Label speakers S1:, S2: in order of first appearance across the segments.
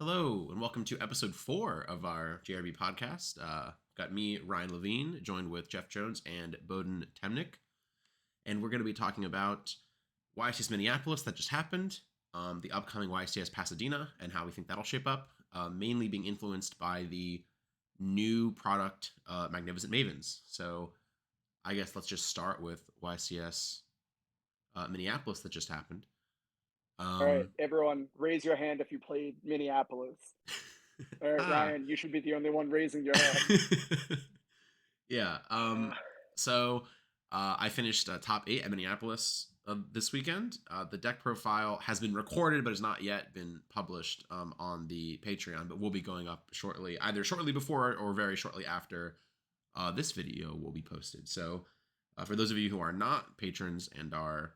S1: Hello, and welcome to episode 4 of our JRB podcast. Got me, Ryan Levine, joined with Jeff Jones and Bohdan Temnyk. And we're going to be talking about YCS Minneapolis that just happened, the upcoming YCS Pasadena, and how we think that'll shape up, mainly being influenced by the new product, Magnificent Mavens. So I guess let's just start with YCS Minneapolis that just happened.
S2: All right, everyone, raise your hand if you played Minneapolis. All right,
S1: ah,
S2: Ryan, you should be the only one raising your hand.
S1: yeah. So I finished top 8 at Minneapolis this weekend. The deck profile has been recorded, but has not yet been published on the Patreon. But will be going up shortly, either shortly before or very shortly after this video will be posted. So for those of you who are not patrons and are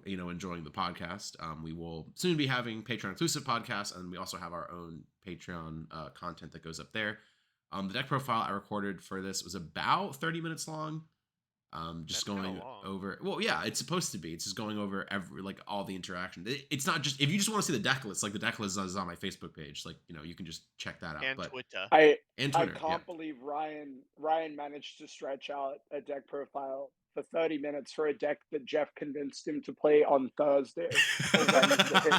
S1: enjoying the podcast, we will soon be having Patreon exclusive podcasts, and we also have our own Patreon content that goes up there. The deck profile I recorded for this was about 30 minutes long. Just
S3: That's
S1: going
S3: long.
S1: over. Well, yeah, it's supposed to be. It's just going over all the interaction. It's not just if you just want to see the deck list. Like the deck list is on my Facebook page. Like you can just check that out.
S3: And
S1: But
S3: Twitter.
S2: I
S1: and
S2: I
S1: Twitter,
S2: can't believe Ryan managed to stretch out a deck profile for 30 minutes for a deck that Jeff convinced him to play on Thursday or Wednesday.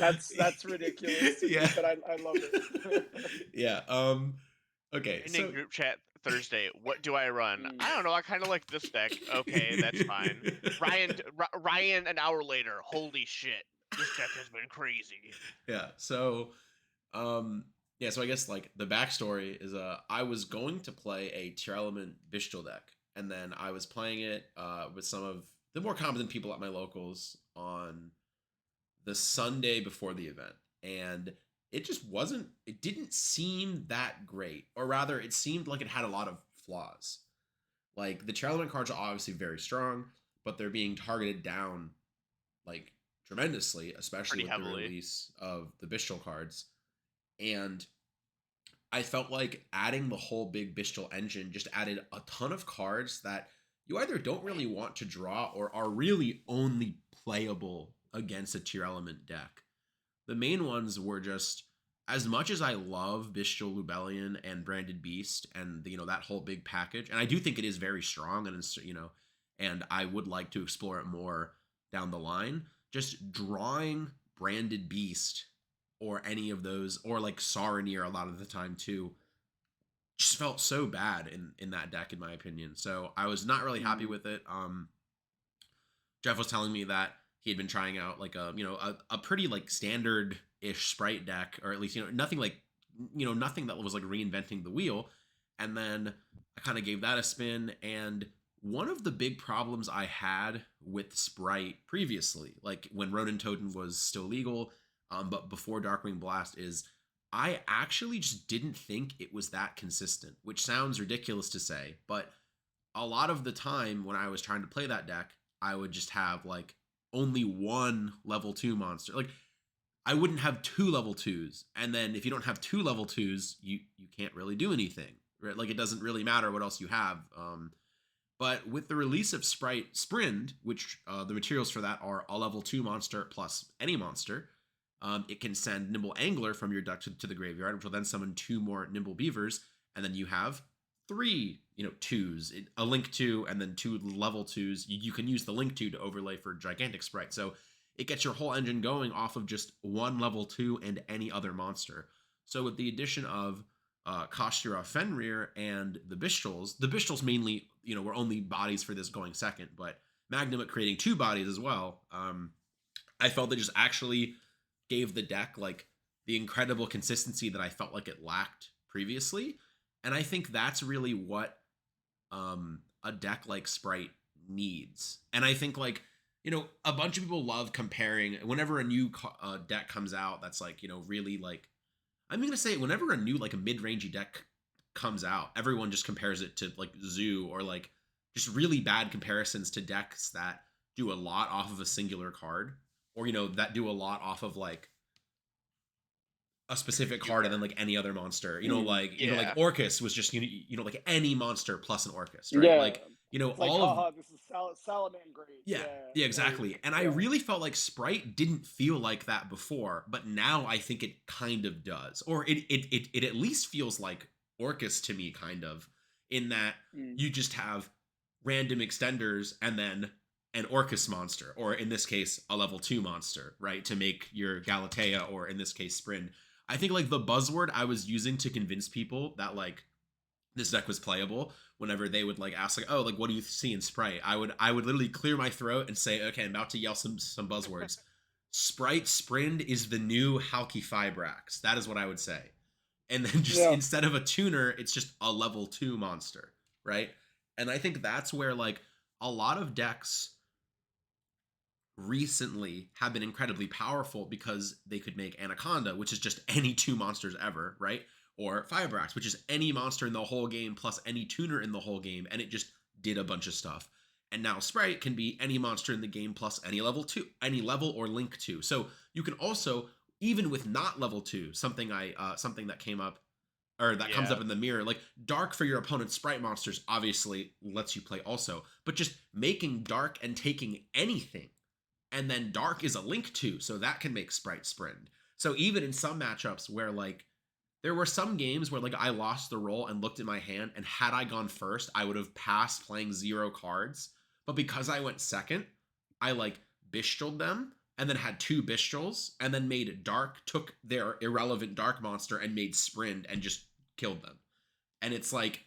S2: That's ridiculous to me,
S1: Yeah.
S2: but I love it.
S1: Yeah. Okay.
S3: In
S1: So
S3: group chat Thursday, what do I run?
S2: Mm.
S3: I don't know. I kind of like this deck. Okay, that's fine. Ryan, an hour later. Holy shit, this deck has been crazy.
S1: Yeah. So, so I guess like the backstory is I was going to play a tier element Bestial deck, and then I was playing it with some of the more competent people at my locals on the Sunday before the event, and it didn't seem that great, or rather it seemed like it had a lot of flaws. Like the tier element cards are obviously very strong, but they're being targeted down like tremendously, especially
S3: Pretty
S1: with the
S3: heavily.
S1: release of the Bestial cards. And I felt like adding the whole big Bestial engine just added a ton of cards that you either don't really want to draw or are really only playable against a tier element deck. The main ones were just, as much as I love Bestial Lubellion and Branded Beast and that whole big package, and I do think it is very strong, and it's and I would like to explore it more down the line. Just drawing Branded Beast or any of those, or like Saronir a lot of the time too, just felt so bad in that deck, in my opinion. So I was not really happy with it. Jeff was telling me that he had been trying out like a pretty like standard ish sprite deck, or at least nothing like nothing that was like reinventing the wheel. And then I kind of gave that a spin, and one of the big problems I had with Sprite previously, like when Ronin Totem was still legal, but before Darkwing Blast, is I actually just didn't think it was that consistent, which sounds ridiculous to say, but a lot of the time when I was trying to play that deck, I would just have like only one level 2 monster. Like I wouldn't have 2 level 2s, and then if you don't have 2 level 2s, you can't really do anything, right? Like it doesn't really matter what else you have. But with the release of Sprite Sprind, which the materials for that are a level 2 monster plus any monster, it can send Nimble Angler from your deck to the graveyard, which will then summon 2 more Nimble Beavers, and then you have 3, 2s, a Link 2, and then 2 level 2s. You can use the Link 2 to overlay for Gigantic Sprite. So it gets your whole engine going off of just 1 level 2 and any other monster. So with the addition of Kashira Fenrir and the Bestials mainly, were only bodies for this going second, but Magnum at creating 2 bodies as well. I felt they just actually gave the deck like the incredible consistency that I felt like it lacked previously. And I think that's really what a deck like Sprite needs. And I think like, a bunch of people love comparing whenever a new deck comes out that's like, really like, I'm going to say whenever a new like a mid-rangey deck comes out, everyone just compares it to like Zoo, or like just really bad comparisons to decks that do a lot off of a singular card, or that do a lot off of like a specific
S3: You
S1: card and
S3: are.
S1: then like any other monster.
S3: Yeah.
S1: Orcus was just like any monster plus an Orcus, right?
S2: Yeah.
S1: Like
S2: It's like,
S1: all of
S2: haha, this is Salaman-grade.
S1: yeah,
S2: Yeah.
S1: yeah,
S2: Like,
S1: exactly. And I
S2: yeah.
S1: really felt like Sprite didn't feel like that before, but now I think it kind of does, or it at least feels like Orcus to me, kind of, in that
S2: Mm.
S1: you just have random extenders and then an Orcus monster, or in this case, a level 2 monster, right, to make your Galatea, or in this case, Sprint. I think like the buzzword I was using to convince people that like this deck was playable, whenever they would like ask like, oh, like what do you see in Sprite, I would literally clear my throat and say, okay, I'm about to yell some buzzwords. Sprite Sprind is the new Halki Fibrax. That is what I would say. And then just
S2: Yeah.
S1: instead of a tuner, it's just a level 2 monster, right? And I think that's where like a lot of decks recently have been incredibly powerful because they could make Anaconda, which is just any 2 monsters ever, right? Or Firebrax, which is any monster in the whole game plus any tuner in the whole game, and it just did a bunch of stuff. And now Sprite can be any monster in the game plus any level 2, any level or link 2. So you can also, even with not level 2, something that came up, or that comes up in the mirror, like Dark for your opponent's Sprite monsters obviously lets you play also, but just making Dark and taking anything, and then Dark is a link 2, so that can make Sprite Sprint. So even in some matchups where like there were some games where like I lost the roll and looked at my hand, and had I gone first, I would have passed playing 0 cards. But because I went second, I like Bistuled them and then had 2 Bistuls, and then made Dark, took their irrelevant Dark monster and made Sprint and just killed them. And it's like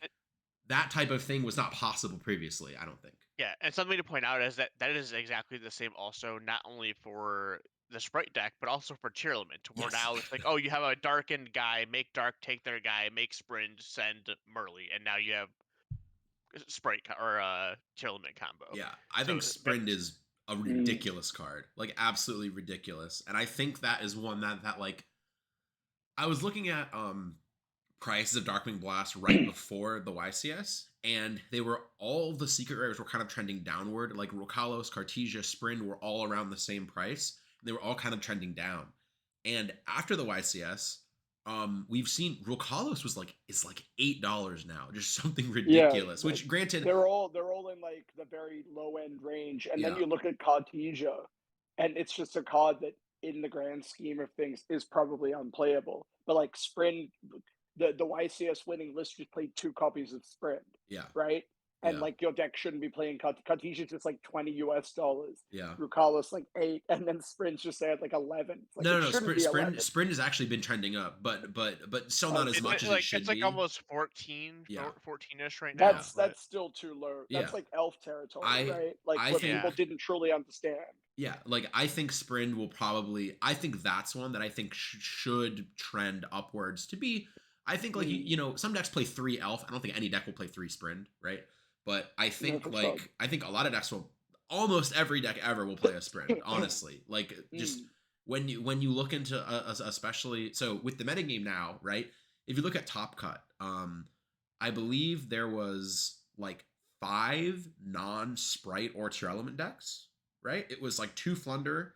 S1: that type of thing was not possible previously, I don't think.
S3: Yeah, and something to point out is that that is exactly the same also, not only for the Sprite deck, but also for Tier Element, where
S1: Yes.
S3: now it's like, oh, you have a darkened guy, make Dark, take their guy, make Sprint, send Murley, and now you have Sprite or Tier Element combo.
S1: Yeah, I
S3: So
S1: think Sprint is a
S2: Mm.
S1: ridiculous card, like absolutely ridiculous. And I think that is one that like I was looking at prices of Darkwing Blast right before the YCS, and they were, all the secret rares were kind of trending downward. Like Rokalos, Cartesia, Sprint were all around the same price. They were all kind of trending down. And after the YCS, we've seen Rokalos is like $8 now, just something ridiculous.
S2: Yeah,
S1: Which, granted,
S2: they're all in like the very low end range, and then
S1: yeah,
S2: you look at Cartesia, and it's just a card that, in the grand scheme of things, is probably unplayable. But like Sprint, the YCS winning list just played 2 copies of Sprint,
S1: yeah,
S2: right? And
S1: yeah,
S2: like your deck shouldn't be playing Cartesia, just like $20.
S1: yeah.
S2: Rukalis like 8, and then Sprint's just at like 11. It's like,
S1: No,
S2: it
S1: no, no.
S2: shouldn't be 11.
S1: Sprint has actually been trending up, but still not as
S2: Okay.
S1: much as it should
S3: it's like
S1: be.
S3: almost 14,
S1: Yeah,
S3: 14ish right now.
S2: That's
S3: But
S2: that's still too low.
S1: yeah.
S2: That's like elf territory,
S1: I
S2: right? Like
S1: I
S2: what
S1: think
S2: people didn't truly understand.
S1: yeah, like I think Sprint will probably. I think that's one that I think should trend upwards to be. I think like some decks play 3 elf. I don't think any deck will play 3 Sprint, right? But I think
S2: for
S1: like
S2: sure.
S1: I think a lot of decks will. Almost every deck ever will play a Sprint. Honestly, like just when you look into especially so with the metagame now, right? If you look at Top Cut, I believe there was like 5 non-Sprite or Tier Element decks, right? It was like 2 Flunder,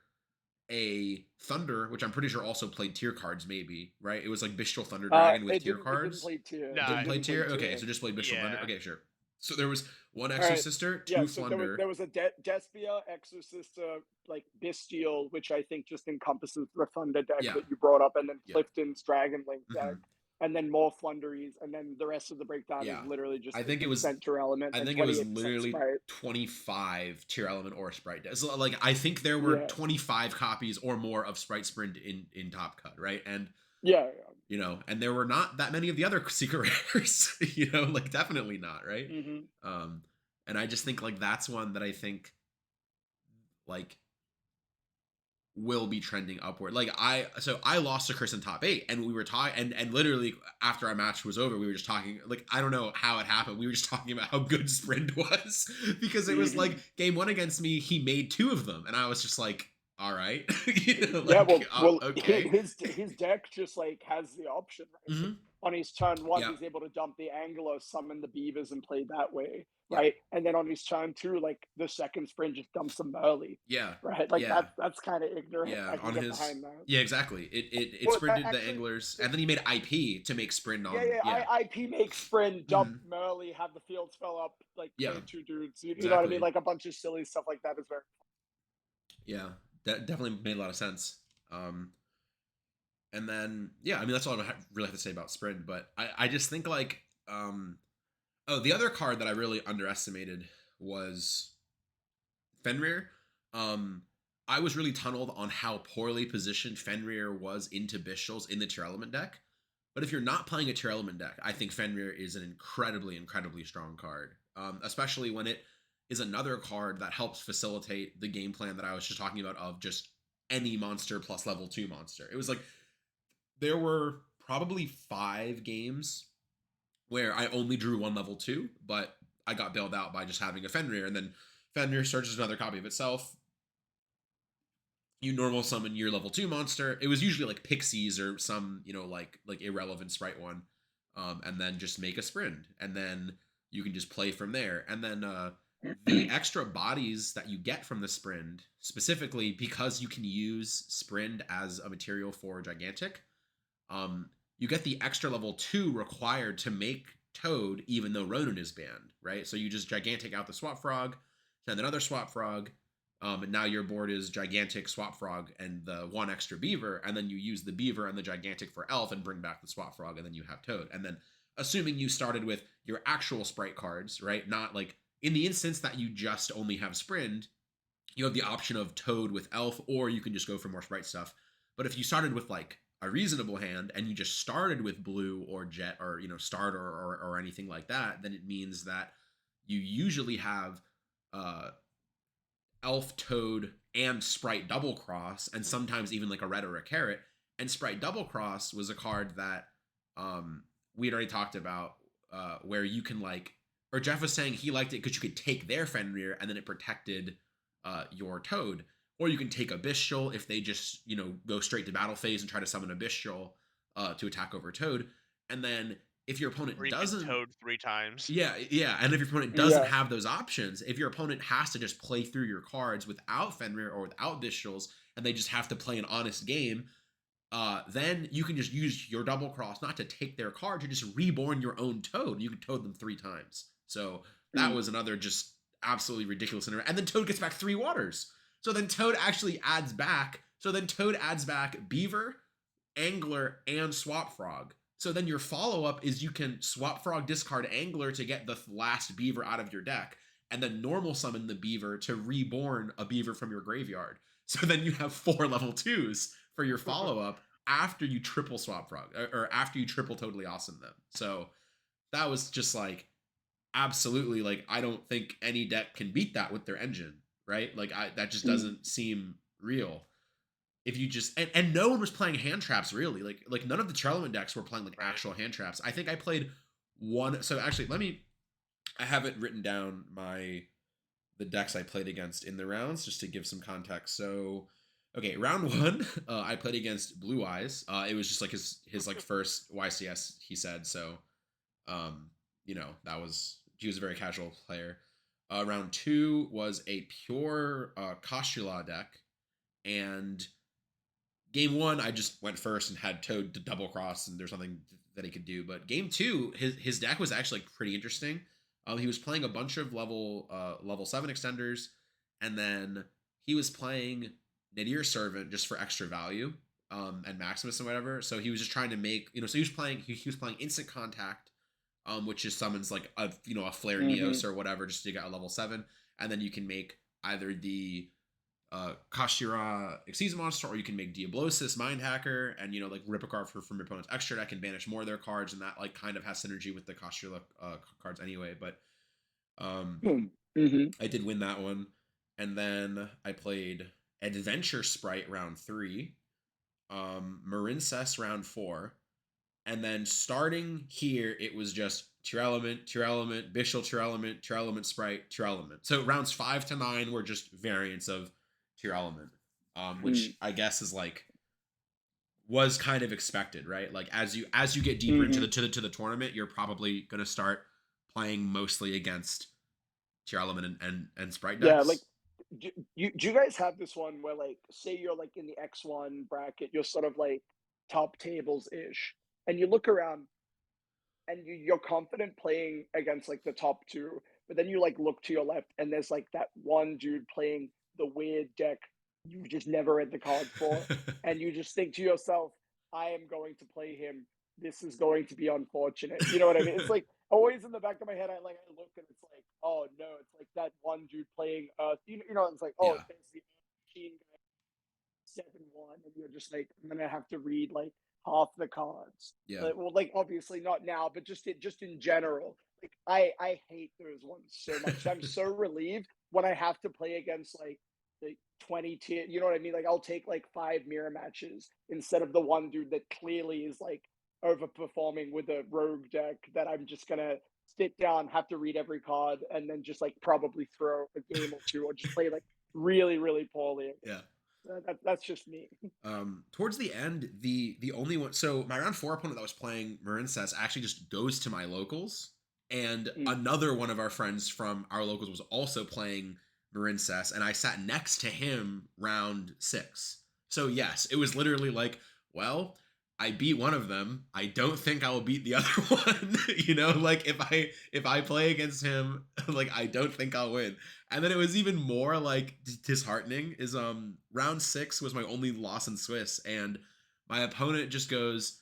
S1: a Thunder, which I'm pretty sure also played tier cards, maybe, right? It was like Bistral Thunder Dragon with tier cards.
S2: It didn't play tier.
S3: No,
S1: Didn't
S3: it
S1: play
S2: didn't
S1: tier?
S2: play
S1: Okay,
S2: tier.
S1: so just played Bistral Thunder.
S3: Yeah.
S1: Okay, sure. So there was 1
S2: All right.
S1: Exorcister, 2
S2: Yeah, so
S1: Flunder.
S2: there was a Despia, Exorcister, like Bestial, which I think just encompasses the Thunder deck
S1: Yeah.
S2: that you brought up, and then
S1: Yeah.
S2: Clifton's Dragon Link deck,
S1: Mhm.
S2: and then more Flunderies, and then the rest of the breakdown
S1: Yeah.
S2: is literally just
S1: I think it was
S2: center element.
S1: I think it was literally 25 Tier Element or Sprite decks. So, like I think there were 25 copies or more of Sprite Sprint in Top Cut, right? And
S2: yeah.
S1: and there were not that many of the other secret rares, like definitely not, right?
S2: Mm-hmm.
S1: And I just think like that's one that I think like will be trending upward. Like I lost to Chris in top 8, and we were talking, and literally after our match was over, we were just talking, like I don't know how it happened, we were just talking about how good Sprint was, because it was like game 1 against me, he made 2 of them, and I was just like, all right.
S2: Well,
S1: okay.
S2: his deck just like has the option, right?
S1: Mhm.
S2: on his turn 1,
S1: Yeah.
S2: he's able to dump the Angler, summon the Beavers, and play that way,
S1: Yeah.
S2: right? And then on his turn 2, like, the second sprint just dumps him early,
S1: Yeah.
S2: right? Like,
S1: Yeah.
S2: that's kind of ignorant.
S1: Yeah.
S2: I can
S1: On
S2: get
S1: his.
S2: behind that.
S1: Yeah, exactly. It
S2: Well,
S1: sprinted the
S2: actually,
S1: anglers, and then he made IP to make sprint
S2: yeah,
S1: on.
S2: yeah.
S1: Yeah.
S2: IP make sprint, dump
S1: Mhm.
S2: Merly, have the fields fill up, like
S1: Yeah.
S2: play 2 dudes. You know what I mean?
S1: Exactly.
S2: Like a bunch of silly stuff like that is very.
S1: Yeah. That definitely made a lot of sense. And then yeah, I mean that's all I really have to say about sprint. But I just think like oh, the other card that I really underestimated was Fenrir. I was really tunneled on how poorly positioned Fenrir was into Bishals in the Tier Element deck. But if you're not playing a Tier Element deck, I think Fenrir is an incredibly, incredibly strong card. Especially when it is another card that helps facilitate the game plan that I was just talking about of just any monster plus level 2 monster. It was like there were probably 5 games where I only drew 1 level 2, but I got bailed out by just having a Fenrir, and then Fenrir searches another copy of itself. You normal summon your level 2 monster. It was usually like Pixies or some, like irrelevant sprite one. And then just make a sprint. And then you can just play from there. And then the extra bodies that you get from the sprint, specifically because you can use sprint as a material for Gigantic, you get the extra level 2 required to make Toad, even though Ronan is banned, right? So you just Gigantic out the Swap Frog, send another Swap Frog, and now your board is Gigantic, Swap Frog, and the 1 extra Beaver, and then you use the Beaver and the Gigantic for Elf and bring back the Swap Frog, and then you have Toad. And then, assuming you started with your actual sprite cards, right? Not like, in the instance that you just only have Sprint, you have the option of Toad with Elf, or you can just go for more sprite stuff. But if you started with, like, a reasonable hand, and you just started with Blue or Jet, or, Starter, or anything like that, then it means that you usually have, Elf, Toad, and Sprite Double Cross, and sometimes even like a red or a carrot. And Sprite Double Cross was a card that we had already talked about, where you can or Jeff was saying he liked it because you could take their Fenrir and then it protected your Toad. Or you can take a Bishal if they just, go straight to battle phase and try to summon a Bishal to attack over Toad. And then if your opponent doesn't
S3: Toad 3 times.
S1: Yeah. And if your opponent doesn't have those options, if your opponent has to just play through your cards without Fenrir or without Bishals, and they just have to play an honest game, then you can just use your Double Cross not to take their card, to just reborn your own Toad. You can Toad them 3 times. So that was another just absolutely ridiculous scenario. And then Toad gets back 3 waters. So then Toad actually adds back. So then Toad adds back Beaver, Angler, and Swap Frog. So then your follow-up is you can Swap Frog, discard Angler to get the last Beaver out of your deck, and then normal summon the Beaver to reborn a Beaver from your graveyard. So then you have 4 level 2s for your follow-up after you triple Swap Frog, or after you triple Totally Awesome them. So that was just absolutely, I don't think any deck can beat that with their engine, right? That just doesn't seem real. If you just and no one was playing hand traps really, like none of the Charlemagne decks were playing actual hand traps. I think I played one. So actually, I have it written down, the decks I played against in the rounds, just to give some context. So okay, round 1, I played against Blue Eyes. It was just his first YCS, he said. So he was a very casual player. Round 2 was a pure Kashula deck, and Game 1, I just went first and had Toad to double cross, and there's nothing that he could do. But Game 2, his deck was actually pretty interesting. He was playing a bunch of level 7 extenders, and then he was playing Nadir Servant just for extra value, and Maximus and whatever. So he was just trying to make, so he was playing Instant Contact, which just summons a Flare Neos or whatever just to get a level 7, and then you can make either the Kashira Exceeds Monster, or you can make Diablosis, Mind Hacker, and rip a card from your opponent's extra deck and banish more of their cards, and that kind of has synergy with the Kashira cards anyway. But I did win that one, and then I played Adventure Sprite round 3, Marincess round 4, and then starting here it was just Tier Element, Bishal Tier Element Sprite, Tier Element. So rounds 5 to 9 were just variants of Tier Element, which I guess is was kind of expected, right? Like as you get deeper into the tournament, you're probably going to start playing mostly against tier element and sprite
S2: Yeah, like,
S1: decks.
S2: do you guys have this one where, like, say you're, like, in the X1 bracket, you're sort of, like, top tables-ish, and you look around and you're confident playing against, like, the top 2, but then you, like, look to your left and there's, like, that one dude playing the weird deck you've just never read the cards for, and you just think to yourself, "I am going to play him. This is going to be unfortunate." You know what I mean? It's, like, always in the back of my head, I look and it's like, "Oh, no." It's like that one dude playing, it's like, "Oh,
S1: Yeah.
S2: there's the machine guy 7-1," and you're just like, "I'm gonna have to read, like, half the cards."
S1: Yeah.
S2: Well, like, obviously not now, but just in general. Like, I hate those ones so much. I'm so relieved when I have to play against, like, the 20 tier, you know what I mean? Like, I'll take, like, 5 mirror matches instead of the one dude that clearly is, like, overperforming with a rogue deck that I'm just gonna sit down, have to read every card, and then just, like, probably throw a game or 2 or just play, like, really, really poorly
S1: Yeah.
S2: against. That's just me.
S1: Towards the end, the only one, so my round 4 opponent that was playing Marincess actually just goes to my locals, and
S2: Mm.
S1: another one of our friends from our locals was also playing Marincess, and I sat next to him round 6. So yes, it was literally like, well, I beat one of them. I don't think I will beat the other one. Like if I play against him, like I don't think I'll win. And then it was even more like disheartening is round 6 was my only loss in Swiss, and my opponent just goes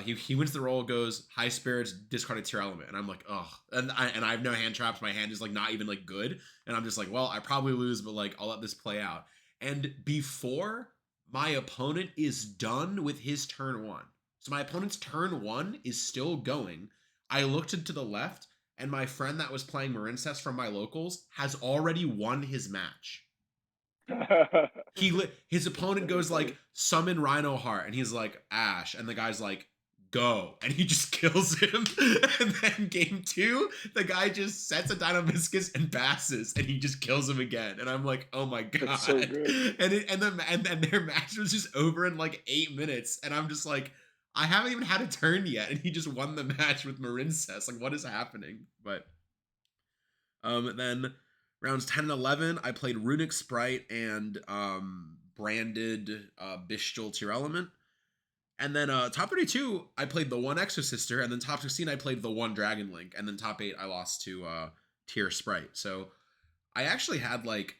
S1: he wins the roll, goes high spirits, discarded tier element, and I'm like, oh, and I have no hand traps. My hand is like not even like good, and I'm just like, well, I probably lose, but like I'll let this play out. And before my opponent is done with his turn 1, so my opponent's turn 1 is still going, I looked to the left, and my friend that was playing Marincess from my locals has already won his match. His opponent
S2: Very
S1: goes like
S2: funny.
S1: summon Rhino Heart, and he's like Ash, and the guy's like go, and he just kills him. And then game 2, the guy just sets a Dynamiscus and passes, and he just kills him again. And I'm like, oh my
S2: That's
S1: god!
S2: so good.
S1: And their match was just over in like 8 minutes, and I'm just like, I haven't even had a turn yet, and he just won the match with Marincess. Like, what is happening? But then rounds 10 and 11, I played Runic Sprite and branded Bestial Tier Element. And then top 32, I played the one Exosister, and then top 16, I played the one Dragon Link, and then top 8, I lost to Tier Sprite. So I actually had, like,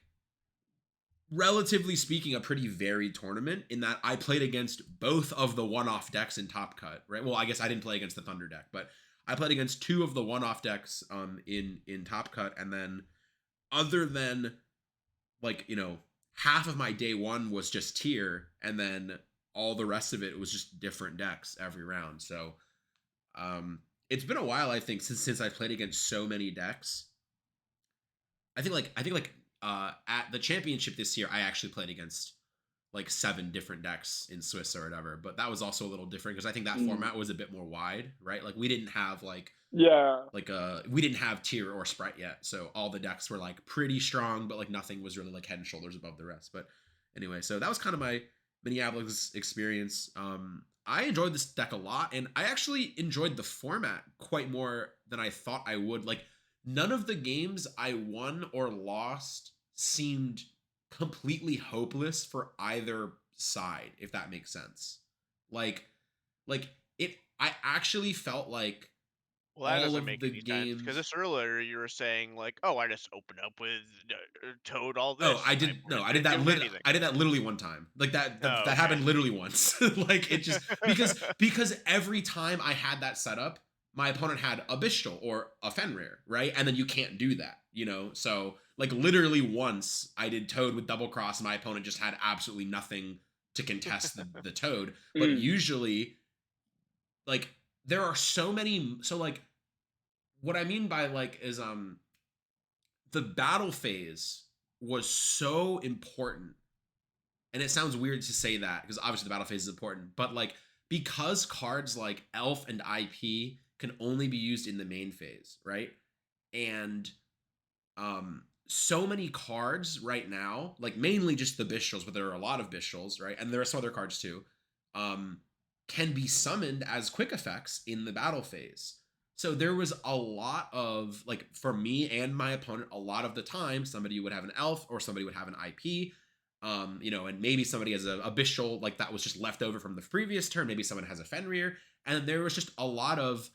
S1: relatively speaking, a pretty varied tournament in that I played against both of the one-off decks in Top Cut, right? Well, I guess I didn't play against the Thunder deck, but I played against 2 of the one-off decks in Top Cut, and then other than like, half of my day 1 was just tier, and then all the rest of it was just different decks every round. So it's been a while, I think, since I played against so many decks. I think like at the championship this year, I actually played against like 7 different decks in Swiss or whatever, but that was also a little different because I think that
S2: Mm.
S1: format was a bit more wide, right? Like we didn't have
S2: Yeah.
S1: we didn't have tier or sprite yet, so all the decks were like pretty strong, but like nothing was really like head and shoulders above the rest. But anyway, so that was kind of my Minneapolis experience. I enjoyed this deck a lot, and I actually enjoyed the format quite more than I thought I would. Like none of the games I won or lost seemed completely hopeless for either side, if that makes sense. Like like it I actually felt like
S3: Well, that
S1: all
S3: doesn't
S1: of
S3: make
S1: the
S3: any sense because
S1: games.
S3: this earlier you were saying like, "Oh, I just opened up with Toad all
S1: Oh,
S3: this, and my opponent
S1: I did
S3: didn't
S1: that
S3: do anything."
S1: I did that literally one time. Like that
S3: Oh,
S1: that
S3: okay.
S1: happened literally once. Like it just because every time I had that set up, my opponent had a Bestial or a Fenrir, right? And then you can't do that. So like literally once I did Toad with double cross, and my opponent just had absolutely nothing to contest the Toad. But
S2: Mm.
S1: usually, like there are so many. So like what I mean by like is the battle phase was so important. And it sounds weird to say that because obviously the battle phase is important, but like because cards like Elf and IP can only be used in the main phase, right? And so many cards right now, like mainly just the Bestials, but there are a lot of Bestials, right? And there are some other cards too. um, can be summoned as quick effects in the battle phase. So there was a lot of, like, for me and my opponent, a lot of the time, somebody would have an elf or somebody would have an IP, and maybe somebody has a Bishul, like, that was just left over from the previous turn. Maybe someone has a Fenrir. And there was just a lot of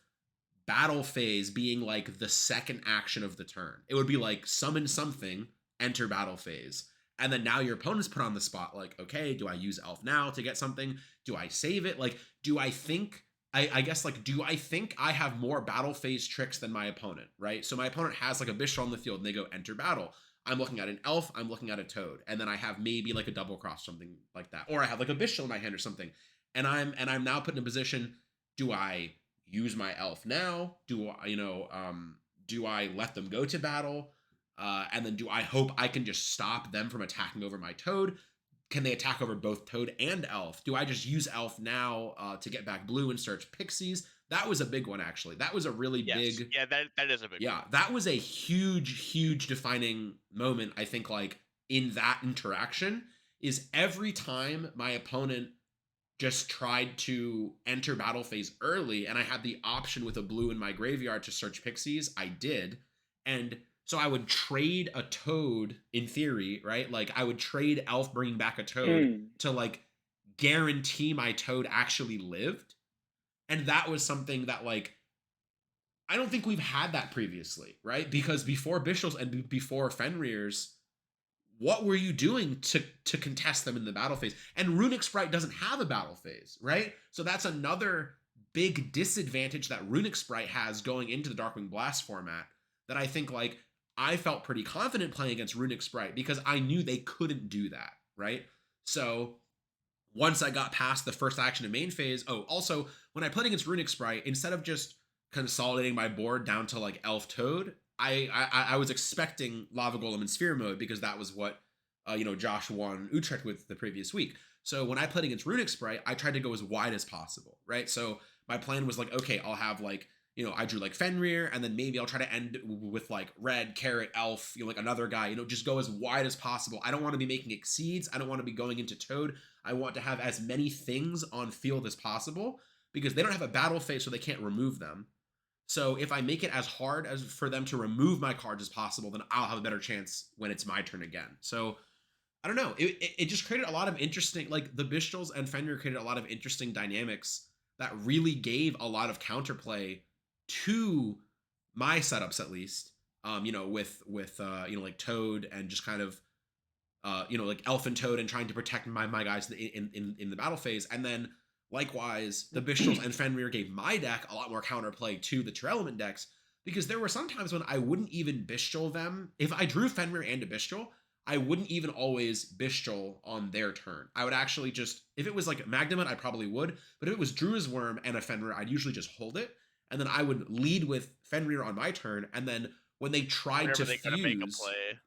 S1: battle phase being like the second action of the turn. It would be like summon something, enter battle phase. And then now your opponent's put on the spot, like, okay, do I use elf now to get something? Do I save it? Like, do I think I guess, like, do I think I have more battle phase tricks than my opponent, right? So my opponent has like a Bishop on the field and they go enter battle. I'm looking at an elf, I'm looking at a toad, and then I have maybe like a double cross, something like that. Or I have like a Bishop in my hand or something. And I'm now put in a position, do I use my elf now? Do I let them go to battle? And then do I hope I can just stop them from attacking over my toad? Can they attack over both toad and elf? Do I just use elf now to get back blue and search pixies? That was a big one, actually. That was a really big.
S3: Yeah, that is a big one.
S1: That was a huge defining moment, I think, like, in that interaction, is every time my opponent just tried to enter battle phase early and I had the option with a blue in my graveyard to search pixies, I did. And so I would trade a toad in theory, right? Like, I would trade elf bringing back a toad to, like, guarantee my toad actually lived. And that was something that, like, I don't think we've had that previously, right? Because before Bishops and before Fenrir's, what were you doing to contest them in the battle phase? And Runic Sprite doesn't have a battle phase, right? So that's another big disadvantage that Runic Sprite has going into the Darkwing Blast format, that I think, like, I felt pretty confident playing against Runic Sprite because I knew they couldn't do that, right? So once I got past the first action in main phase, also, when I played against Runic Sprite, instead of just consolidating my board down to, like, Elf Toad, I was expecting Lava Golem and Sphere mode because that was what Josh won Utrecht with the previous week. So when I played against Runic Sprite, I tried to go as wide as possible, right? So my plan was like, okay, I'll have, like, I drew like Fenrir, and then maybe I'll try to end with like red, carrot, elf, like another guy, just go as wide as possible. I don't want to be making exceeds. I don't want to be going into toad. I want to have as many things on field as possible because they don't have a battle phase, so they can't remove them. So if I make it as hard as for them to remove my cards as possible, then I'll have a better chance when it's my turn again. So I don't know. It just created a lot of interesting, like, the Bistals and Fenrir created a lot of interesting dynamics that really gave a lot of counterplay to my setups, at least. With like Toad and just kind of like Elf and Toad and trying to protect my guys in the battle phase. And then likewise, the Bistals and Fenrir gave my deck a lot more counterplay to the True Element decks, because there were some times when I wouldn't even Bistal them. If I drew Fenrir and a Bistal, I wouldn't even always Bistal on their turn. I would actually just, if it was like Magnemite, I probably would, but if it was Drua's Worm and a Fenrir, I'd usually just hold it, and then I would lead with Fenrir on my turn, and then when they tried to fuse,
S3: make a play.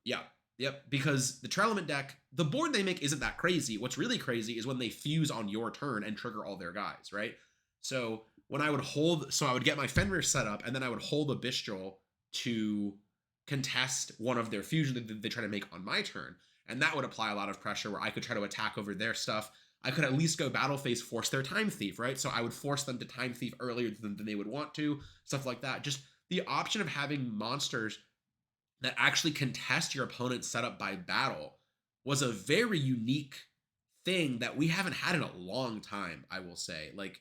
S1: Yep, because the True Element deck, the board they make isn't that crazy. What's really crazy is when they fuse on your turn and trigger all their guys, right? So when I would I would get my Fenrir set up, and then I would hold a Bistral to contest one of their fusion that they try to make on my turn. And that would apply a lot of pressure where I could try to attack over their stuff. I could at least go battle phase, force their Time Thief, right? So I would force them to Time Thief earlier than they would want to, stuff like that. Just the option of having monsters that actually contest your opponent's setup by battle was a very unique thing that we haven't had in a long time, I will say. Like,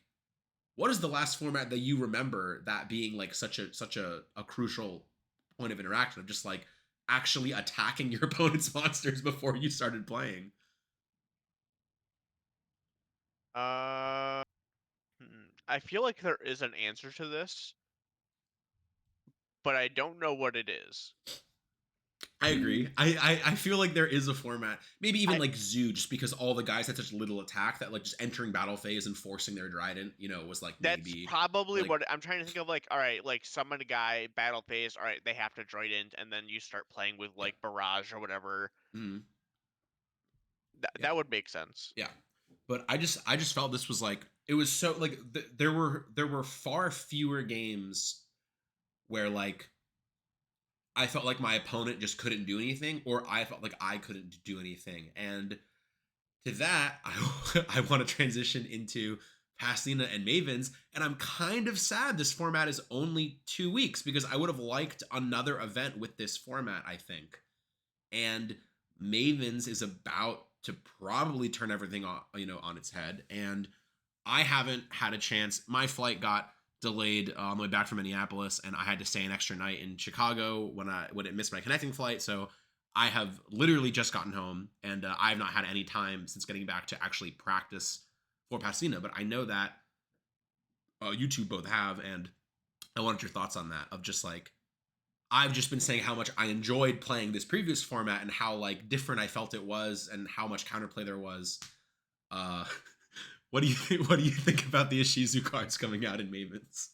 S1: what is the last format that you remember that being like such a crucial point of interaction, of just like actually attacking your opponent's monsters before you started playing?
S3: I feel like there is an answer to this, but I don't know what it is.
S1: I agree. I feel like there is a format, maybe even like Zoo, just because all the guys had such little attack that, like, just entering battle phase and forcing their Trident, was like,
S3: that's
S1: maybe
S3: probably
S1: like,
S3: what I'm trying to think of. Like, all right, like summon a guy, battle phase, all right, they have to Trident, and then you start playing with like Barrage or whatever.
S1: mm-hmm.
S3: That would make sense.
S1: Yeah, but I just felt this was like, it was so like there were far fewer games where, like, I felt like my opponent just couldn't do anything, or I felt like I couldn't do anything. And to that, I want to transition into Pasadena and Mavens, and I'm kind of sad this format is only 2 weeks because I would have liked another event with this format, I think. And Mavens is about to probably turn everything on, on its head. And I haven't had a chance. My flight got delayed on the way back from Minneapolis, and I had to stay an extra night in Chicago when it missed my connecting flight. So I have literally just gotten home, and I have not had any time since getting back to actually practice for Pasadena. But I know that you two both have, and I wanted your thoughts on that. Of just like, I've just been saying how much I enjoyed playing this previous format and how like different I felt it was, and how much counterplay there was. Uh, what do you think? What do you think about the Ishizu cards coming out in Mavens?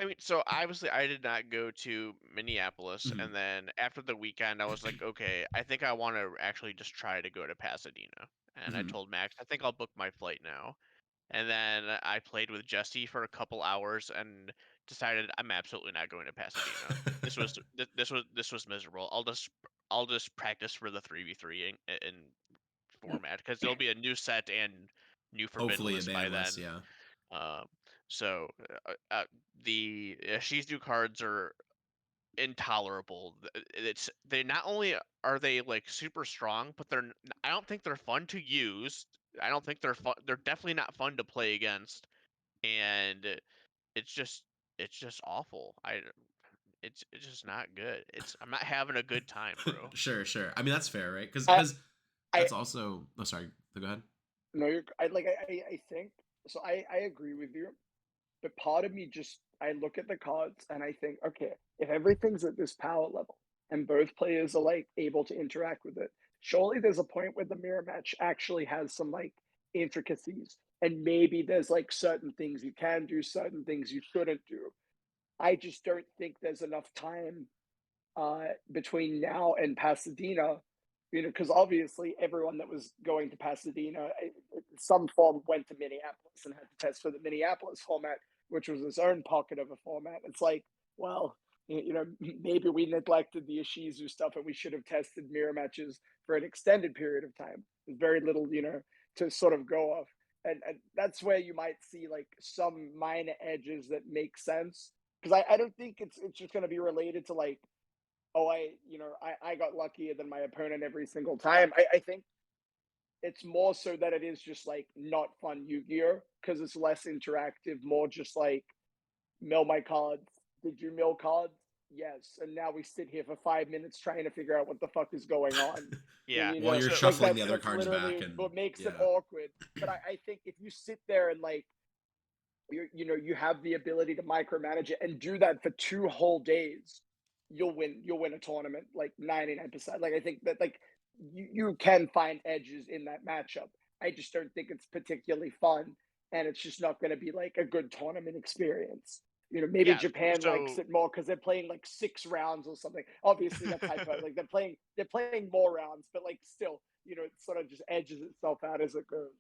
S3: I mean, so obviously I did not go to Minneapolis,
S1: Mhm.
S3: and then after the weekend, I was like, okay, I think I want to actually just try to go to Pasadena. And I
S1: Mhm.
S3: told Max, I think I'll book my flight now. And then I played with Jesse for a couple hours and decided I'm absolutely not going to Pasadena. This was miserable. I'll just practice for the 3v3 in format because there'll be a new set and new forbidden
S1: Hopefully a
S3: list by
S1: ban list,
S3: then.
S1: yeah.
S3: Um, so the Shizu cards are intolerable. They not only are they like super strong, but I don't think they're fun to use. I don't think they're fun. They're definitely not fun to play against, and it's just it's just awful. It's just not good. I'm not having a good time, bro.
S1: Sure, sure. I mean that's fair, right? Because
S2: I I
S1: that's also. Oh, sorry. Go ahead.
S2: no, I think so. I agree with you, but part of me just I look at the cards and I think, okay, if everything's at this power level and both players are like able to interact with it, surely there's a point where the mirror match actually has some like intricacies, and maybe there's like certain things you can do, certain things you shouldn't do. I just don't think there's enough time between now and Pasadena, because obviously everyone that was going to Pasadena, some form went to Minneapolis and had to test for the Minneapolis format, which was its own pocket of a format. It's like, well, maybe we neglected the Ishizu stuff and we should have tested mirror matches for an extended period of time. There's very little, to sort of go off. And that's where you might see like some minor edges that make sense. Because I don't think it's just going to be related to like, oh, I got luckier than my opponent every single time. I think it's more so that it is just like not fun Yu-Gi-Oh because it's less interactive, more just like mill my cards. Did you mill cards? Yes. And now we sit here for 5 minutes trying to figure out what the fuck is going on.
S3: Yeah.
S1: While you're
S3: So
S1: shuffling the other
S2: That's
S1: cards back,
S2: literally
S1: and
S2: what makes it
S1: yeah.
S2: awkward. But I think if you sit there and like you have the ability to micromanage it and do that for 2 whole days, you'll win a tournament like 99%. Like I think that like you can find edges in that matchup. I just don't think it's particularly fun, and it's just not going to be like a good tournament experience. Maybe
S3: yeah.
S2: Japan likes
S3: So
S2: it more because they're playing like 6 rounds or something. Obviously that's hyper. Like they're playing more rounds, but like still, it sort of just edges itself out as it goes.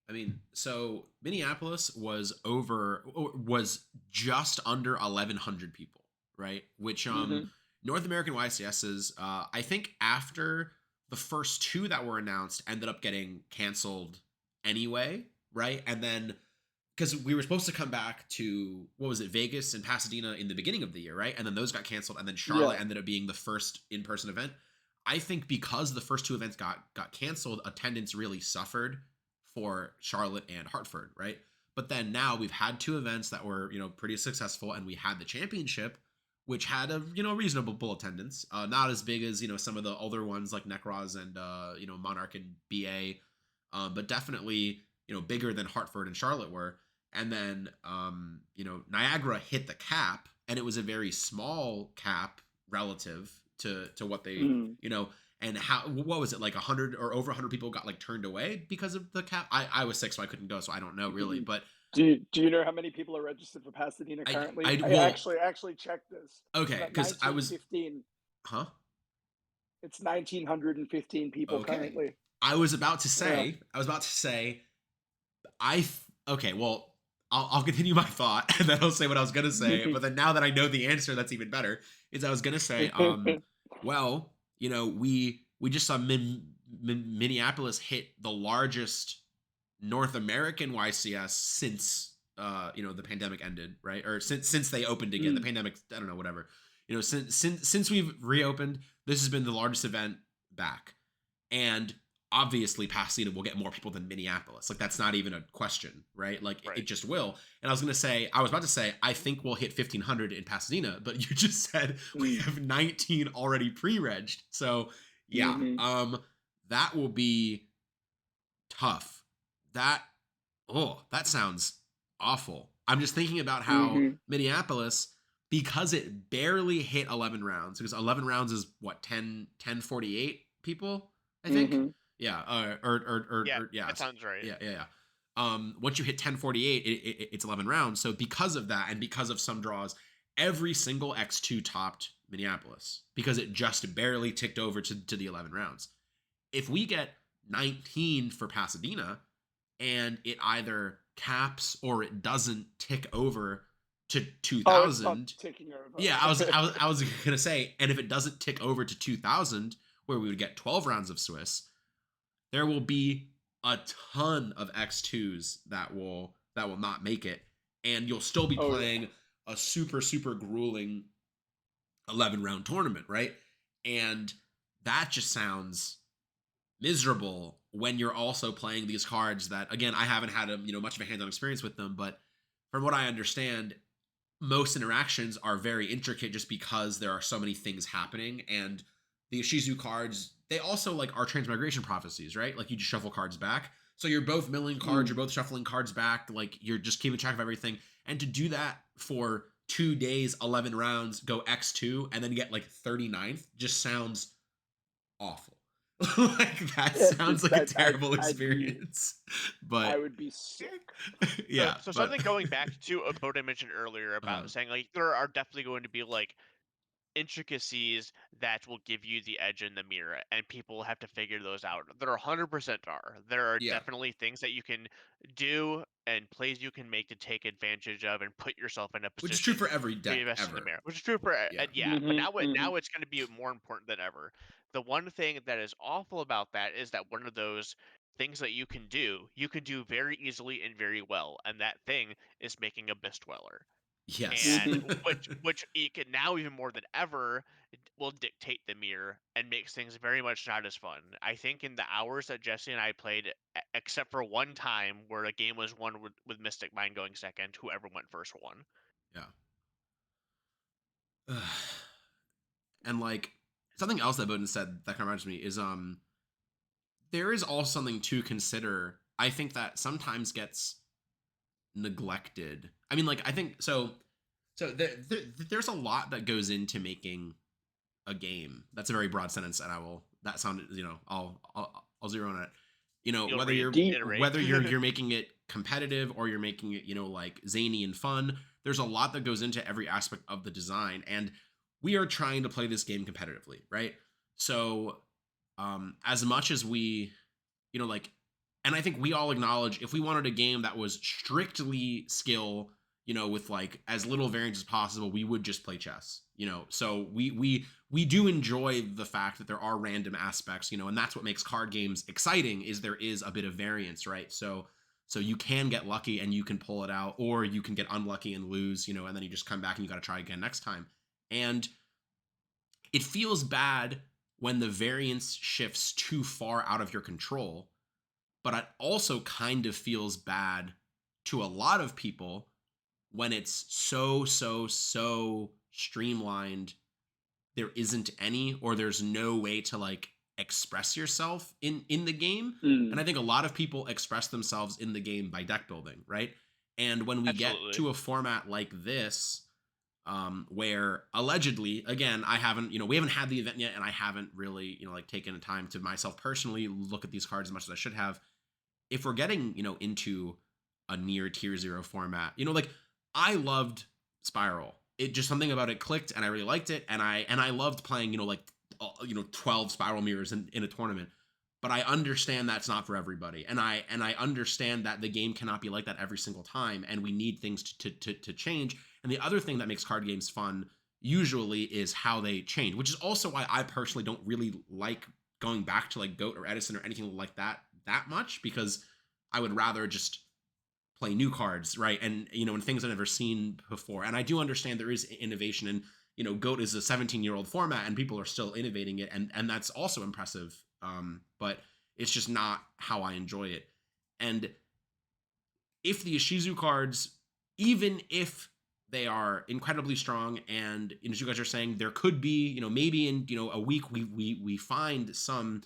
S1: I mean, so Minneapolis was just under 1,100 people, right? Which
S2: Mm-hmm.
S1: North American YCSs, I think after the first two that were announced ended up getting canceled anyway, right? And then because we were supposed to come back to what was it, Vegas and Pasadena in the beginning of the year, right? And then those got canceled, and then
S2: Yeah.
S1: Charlotte ended up being the first in-person event. I think because the first two events got canceled, attendance really suffered for Charlotte and Hartford, right? But then now we've had two events that were pretty successful, and we had the championship, which had a reasonable attendance, not as big as some of the older ones like Necros and Monarch and BA, but definitely bigger than Hartford and Charlotte were. And then Niagara hit the cap, and it was a very small cap relative to what they
S2: Mm.
S1: and what was it, like 100 or over 100 people got like turned away because of the cap. I was sick, so I couldn't go, so I don't know really, but
S2: Do you know how many people are registered for Pasadena
S1: I
S2: currently?
S1: I
S2: I
S1: well
S2: actually checked this. It's
S1: okay,
S2: about
S1: because I was
S2: 1915.
S1: huh
S2: It's 1915 people
S1: okay.
S2: currently. Yeah.
S1: I was about to say okay, well, I'll continue my thought and then I'll say what I was gonna say. But then now that I know the answer, that's even better. Is I was gonna say, well, we just saw Minneapolis hit the largest North American YCS since the pandemic ended, right? Or since they opened again. The pandemic, I don't know, whatever. Since we've reopened, this has been the largest event back. And obviously Pasadena will get more people than Minneapolis. Like, that's not even a question, right? Like,
S3: Right.
S1: it just will. And I was about to say, I think we'll hit 1,500 in Pasadena, but you just said we have 19 already pre-regged. So yeah, that will be tough. That sounds awful. I'm just thinking about how Minneapolis, because it barely hit 11 rounds, because 11 rounds is what, 1048 people, I think. Yeah, yeah,
S3: that sounds right.
S1: Yeah. Once you hit 1048, it's 11 rounds. So because of that, and because of some draws, every single X2 topped Minneapolis because it just barely ticked over to the 11 rounds. If we get 19 for Pasadena and it either caps or it doesn't tick over to 2000,
S2: it's not ticking over.
S1: Yeah, I was gonna say, and if it doesn't tick over to 2000, where we would get 12 rounds of Swiss, there will be a ton of X2s that will not make it, and you'll still be playing a super grueling 11 round tournament, right? And that just sounds miserable when you're also playing these cards that, again, I haven't had much of a hands-on experience with them, but from what I understand, most interactions are very intricate just because there are so many things happening. And the Ishizu cards, they also like are transmigration prophecies, right? Like, you just shuffle cards back. So you're both milling cards, you're both shuffling cards back, like you're just keeping track of everything. And to do that for 2 days, 11 rounds, go X2, and then get like 39th just sounds awful. Like, that sounds like a terrible experience. But
S2: I would be sick.
S1: Yeah.
S3: So something going back to a quote I mentioned earlier about saying, like, there are definitely going to be like intricacies that will give you the edge in the mirror, and people have to figure those out. There 100% are. There are definitely things that you can do and plays you can make to take advantage of and put yourself in a position.
S1: Which is true for every deck
S3: to invest in the
S1: ever.
S3: mirror. Which is true for but now it's going to be more important than ever. The one thing that is awful about that is that one of those things that you can do very easily and very well, and that thing is making a Beast Dweller.
S1: Yes.
S3: And which you can now, even more than ever, will dictate the mirror and makes things very much not as fun. I think in the hours that Jesse and I played, except for one time where a game was won with Mystic Mind going second, whoever went first won.
S1: Yeah. And like, something else that Bohdan said that kind of reminds me is there is also something to consider. I think that sometimes gets neglected. I mean, like, I think so there's a lot that goes into making a game. That's a very broad sentence, and I'll zero on it. Whether you're making it competitive or you're making it, like, zany and fun, there's a lot that goes into every aspect of the design, and we are trying to play this game competitively, right? So as much as we, and I think we all acknowledge, if we wanted a game that was strictly skill, with like as little variance as possible, we would just play chess. So we do enjoy the fact that there are random aspects, and that's what makes card games exciting, is there is a bit of variance, right? So you can get lucky and you can pull it out, or you can get unlucky and lose, and then you just come back and you got to try again next time. And it feels bad when the variance shifts too far out of your control, but it also kind of feels bad to a lot of people when it's so streamlined, there isn't any, or there's no way to like express yourself in the game. And I think a lot of people express themselves in the game by deck building, right? And when we get to a format like this, where allegedly, again, we haven't had the event yet, and I haven't really, like, taken the time to myself personally look at these cards as much as I should have. If we're getting, into a near tier 0 format, like, I loved Spiral. It just, something about it clicked, and I really liked it, and I loved playing, 12 Spiral mirrors in a tournament. But I understand that's not for everybody, and I understand that the game cannot be like that every single time, and we need things to change. And the other thing that makes card games fun usually is how they change, which is also why I personally don't really like going back to like Goat or Edison or anything like that much, because I would rather just play new cards, right? And and things I've never seen before. And I do understand there is innovation, and Goat is a 17-year-old format, and people are still innovating it, and that's also impressive. But it's just not how I enjoy it. And if the Ishizu cards, even if they are incredibly strong, and as you guys are saying, there could be, maybe in a week we find some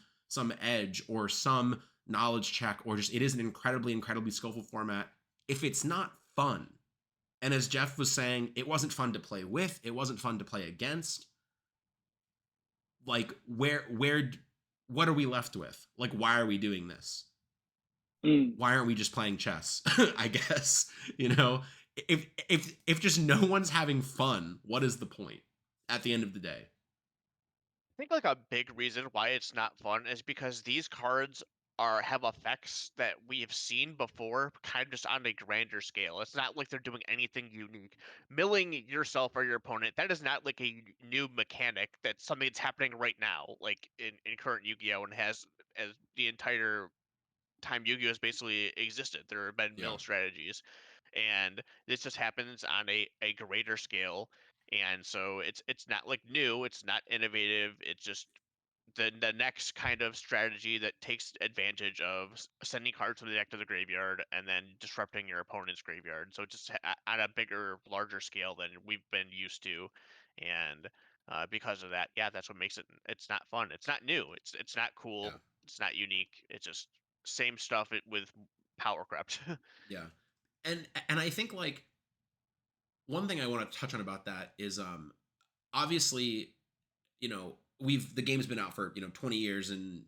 S1: edge or some knowledge check, or just it is an incredibly skillful format. If it's not fun, and as Jeff was saying, it wasn't fun to play with, it wasn't fun to play against, like what are we left with? Like, why are we doing this? Why aren't we just playing chess? I guess, if just no one's having fun, what is the point at the end of the day?
S3: I think like a big reason why it's not fun is because these cards have effects that we have seen before, kind of just on a grander scale. It's not like they're doing anything unique. Milling yourself or your opponent, that is not like a new mechanic. That's something that's happening right now, like in current Yu-Gi-Oh! And has as the entire time Yu-Gi-Oh! Has basically existed. There have been
S1: Yeah.
S3: mill strategies, and this just happens on a greater scale. And so it's not like new, it's not innovative, it's just the next kind of strategy that takes advantage of sending cards from the deck to the graveyard and then disrupting your opponent's graveyard. So just on a bigger, larger scale than we've been used to, and because of that, yeah, that's what makes it's not fun. It's not new. It's not cool.
S1: Yeah.
S3: It's not unique. It's just same stuff with power crept.
S1: Yeah. And I think like one thing I want to touch on about that is obviously, the game's been out for 20 years in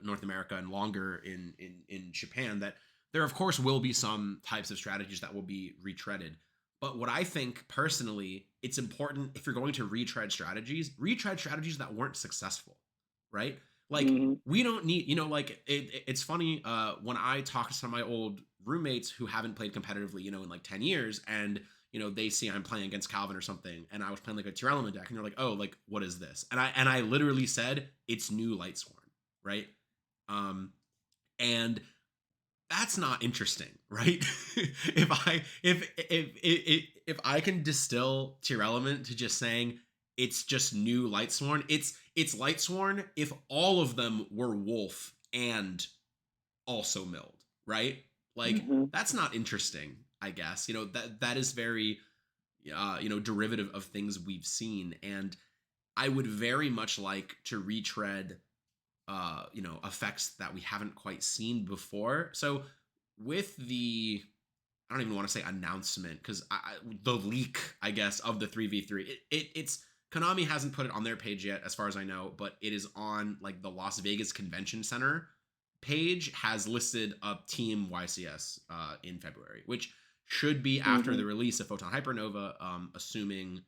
S1: North America and longer in Japan, that there of course will be some types of strategies that will be retreaded. But what I think personally, it's important, if you're going to retread strategies that weren't successful, right? Like we don't need, like it's funny when I talk to some of my old roommates who haven't played competitively, in like 10 years, and they see I'm playing against Calvin or something, and I was playing like a tier element deck, and they're like, oh, like what is this? And I literally said it's new Lightsworn, right? And that's not interesting, right? if I can distill tier element to just saying it's just new Lightsworn, it's Lightsworn if all of them were wolf and also milled, right? Like that's not interesting, I guess. That is very derivative of things we've seen, and I would very much like to retread effects that we haven't quite seen before. So with the, I don't even want to say announcement, because the leak, I guess, of the 3v3, it's Konami hasn't put it on their page yet, as far as I know, but it is on like the Las Vegas Convention Center page, has listed up Team YCS in February, which should be after the release of Photon Hypernova, assuming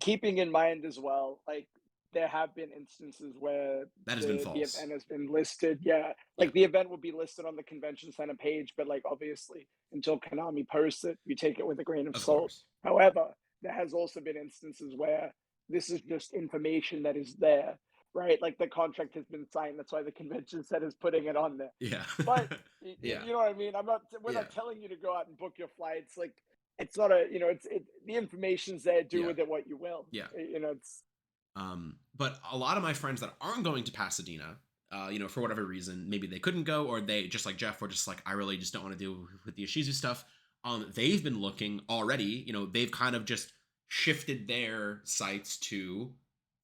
S2: keeping in mind as well, like there have been instances where
S1: that has been
S2: the
S1: false.
S2: event has been listed. Yeah, like the event will be listed on the convention center page, but like obviously until Konami posts it, you take it with a grain of salt.
S1: Course.
S2: However, there has also been instances where this is just information that is there, right? Like the contract has been signed. That's why the convention center is putting it on there.
S1: Yeah.
S2: But
S1: yeah.
S2: you know what I mean? We're not telling you to go out and book your flights. Like it's not a, the information's there. Do with it what you will.
S1: Yeah.
S2: It's.
S1: But a lot of my friends that aren't going to Pasadena, for whatever reason, maybe they couldn't go, or they, just like Jeff, were just like, I really just don't want to deal with the Ishizu stuff. They've been looking already, they've kind of just shifted their sights to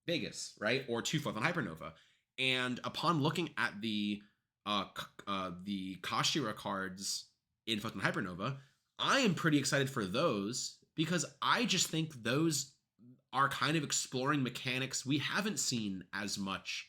S1: Vegas, right? Or to Photon Hypernova. And upon looking at the Kashira cards in Photon Hypernova, I am pretty excited for those, because I just think those are kind of exploring mechanics we haven't seen as much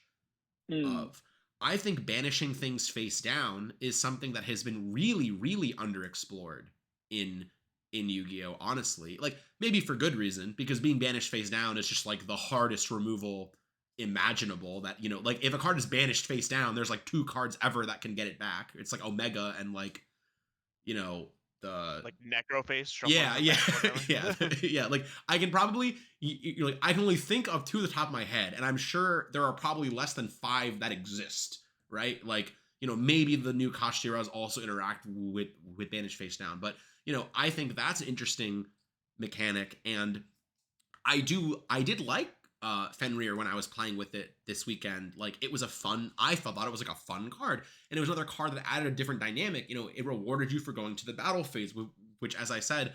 S1: of. I think banishing things face down is something that has been really, really underexplored in Yu-Gi-Oh! Honestly. Like, maybe for good reason, because being banished face down is just like the hardest removal imaginable. That, like if a card is banished face down, there's like 2 cards ever that can get it back. It's like Omega and like, the
S3: Like Necroface shuffling
S1: yeah,
S3: them
S1: yeah,
S3: back or whatever.
S1: yeah, yeah. Like I can probably, like I can only think of two at the top of my head, and I'm sure there are probably less than 5 that exist, right? Like maybe the new Kashiras also interact with Bandage Face Down, but I think that's an interesting mechanic, and I did like Fenrir when I was playing with it this weekend. Like it was a fun. I thought it was like a fun card, and it was another card that added a different dynamic. It rewarded you for going to the battle phase, which, as I said,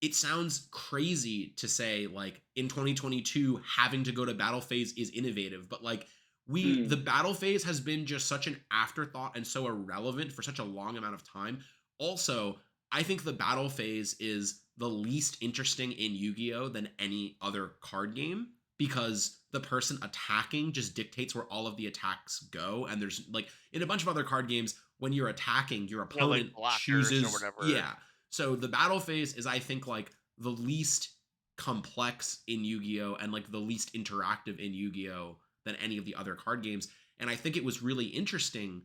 S1: it sounds crazy to say like in 2022 having to go to battle phase is innovative, but like the battle phase has been just such an afterthought and so irrelevant for such a long amount of time. Also, I think the battle phase is the least interesting in Yu-Gi-Oh than any other card game, because the person attacking just dictates where all of the attacks go, and there's like in a bunch of other card games when you're attacking your
S3: Yeah, like
S1: opponent
S3: blockers or
S1: chooses,
S3: whatever.
S1: yeah. So the battle phase is, I think, like the least complex in Yu-Gi-Oh and like the least interactive in Yu-Gi-Oh than any of the other card games. And I think it was really interesting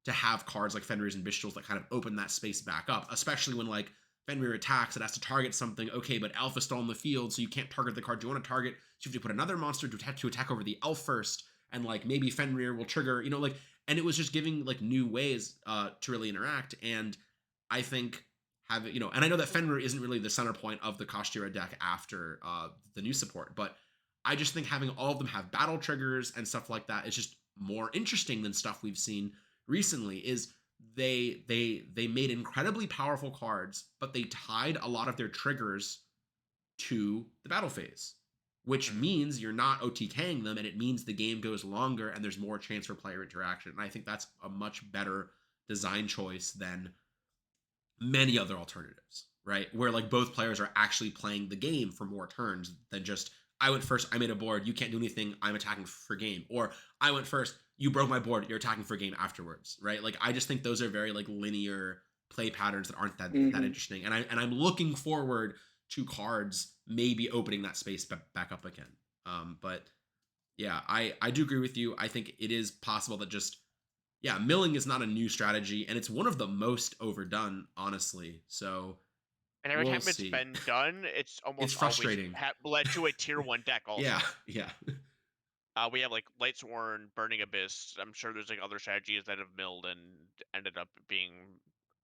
S1: to have cards like Fenrir's and Bistals that kind of open that space back up, especially when like Fenrir attacks, it has to target something. Okay, but Alpha's still on the field, so you can't target the card you want to target. So you have to put another monster to attack over the Elf first, and like maybe Fenrir will trigger, like, and it was just giving like new ways to really interact. And I think having, and I know that Fenrir isn't really the center point of the Kashtira deck after the new support, but I just think having all of them have battle triggers and stuff like that is just more interesting than stuff we've seen recently. Is they made incredibly powerful cards, but they tied a lot of their triggers to the battle phase, which means you're not OTKing them, and it means the game goes longer and there's more chance for player interaction. And I think that's a much better design choice than many other alternatives, right? Where like both players are actually playing the game for more turns than just I went first, I made a board, you can't do anything, I'm attacking for game. Or I went first, you broke my board, you're attacking for game afterwards, right? Like I just think those are very like linear play patterns that aren't that interesting. And I'm looking forward to cards maybe opening that space back up again. But yeah, I do agree with you. I think it is possible that just milling is not a new strategy, and it's one of the most overdone, honestly. So
S3: And every
S1: we'll
S3: time it's
S1: see.
S3: been done, it's
S1: It's
S3: almost always
S1: frustrating.
S3: led to a tier 1 deck also.
S1: Yeah.
S3: We have like Lightsworn, Burning Abyss. I'm sure there's like other strategies that have milled and ended up being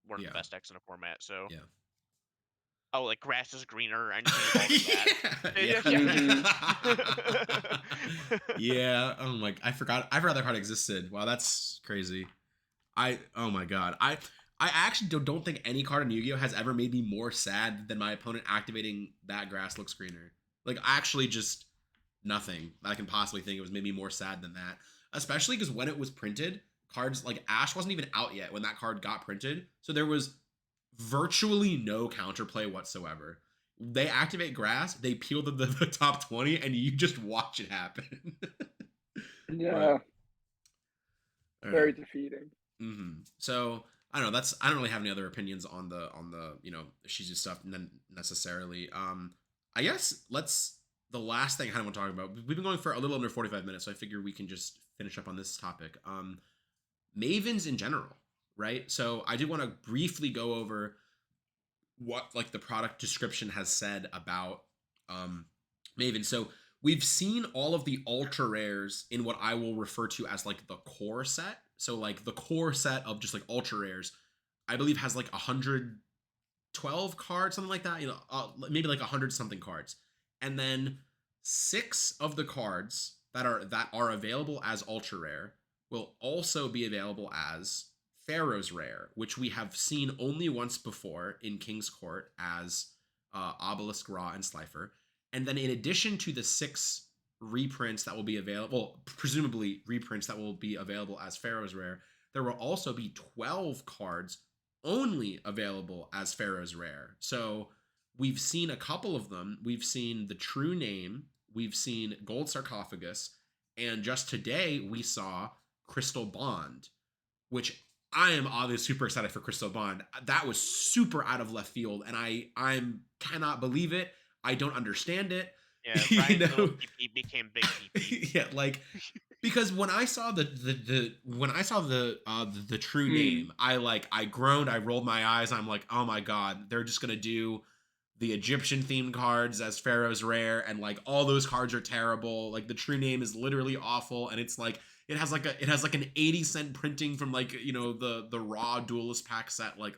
S3: one of the
S1: Yeah.
S3: best decks in a format. So
S1: Yeah.
S3: oh, like Grass is Greener, anything involving that.
S1: Yeah. Oh my! I forgot that card existed. Wow, that's crazy. Oh my god. I actually don't think any card in Yu-Gi-Oh has ever made me more sad than my opponent activating that Grass looks greener. Like actually just nothing that I can possibly think it was made me more sad than that. Especially because when it was printed, cards like Ash wasn't even out yet when that card got printed. So there was virtually no counterplay whatsoever. They activate Grass, they peel the top 20, and you just watch it happen.
S2: Yeah. Very defeating.
S1: So I don't know. I don't really have any other opinions on the Shizu stuff necessarily. I guess the last thing I kind of want to talk about. We've been going for a little under 45 minutes, so I figure we can just finish up on this topic. Mavens in general, right? So I do want to briefly go over what like the product description has said about Maven. So we've seen all of the ultra rares in what I will refer to as like the core set. So like the core set of just like ultra rares, I believe has like 112 cards, something like that. Maybe like 100 something cards, and then 6 of the cards that are available as ultra rare will also be available as Pharaoh's Rare, which we have seen only once before in King's Court as Obelisk, Ra, and Slifer. And then in addition to the 6 reprints that will be available, presumably reprints that will be available as Pharaoh's Rare, there will also be 12 cards only available as Pharaoh's Rare. So we've seen a couple of them. We've seen the True Name, we've seen Gold Sarcophagus, and just today we saw Crystal Bond, which I am obviously super excited for Crystal Bond. That was super out of left field, and I'm cannot believe it. I don't understand it.
S3: Yeah, Ryan's little PP became big PP.
S1: Yeah, like Because when I saw the true
S2: Mm.
S1: name, I groaned, I rolled my eyes. I'm like, oh my god, they're just gonna do the Egyptian themed cards as Pharaoh's Rare, and like all those cards are terrible. Like the true name is literally awful, and it's like it has like an 80-cent printing from like the raw duelist pack set. Like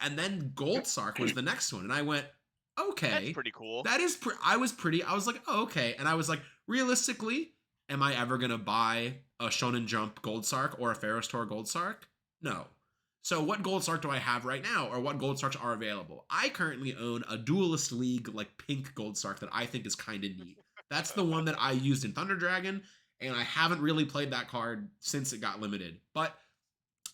S1: and then Gold Sark was the next one, and I went,
S3: That's
S1: okay,
S3: pretty cool.
S1: that is. I was like, oh, okay, and I was like, realistically, am I ever gonna buy a Shonen Jump Gold Sark or a Pharaoh's Tour Gold Sark? No. So what Gold Sark do I have right now, or what Gold Sarks are available? I currently own a Duelist League like pink Gold Sark that I think is kind of neat. That's the one that I used in Thunder Dragon, and I haven't really played that card since it got limited. But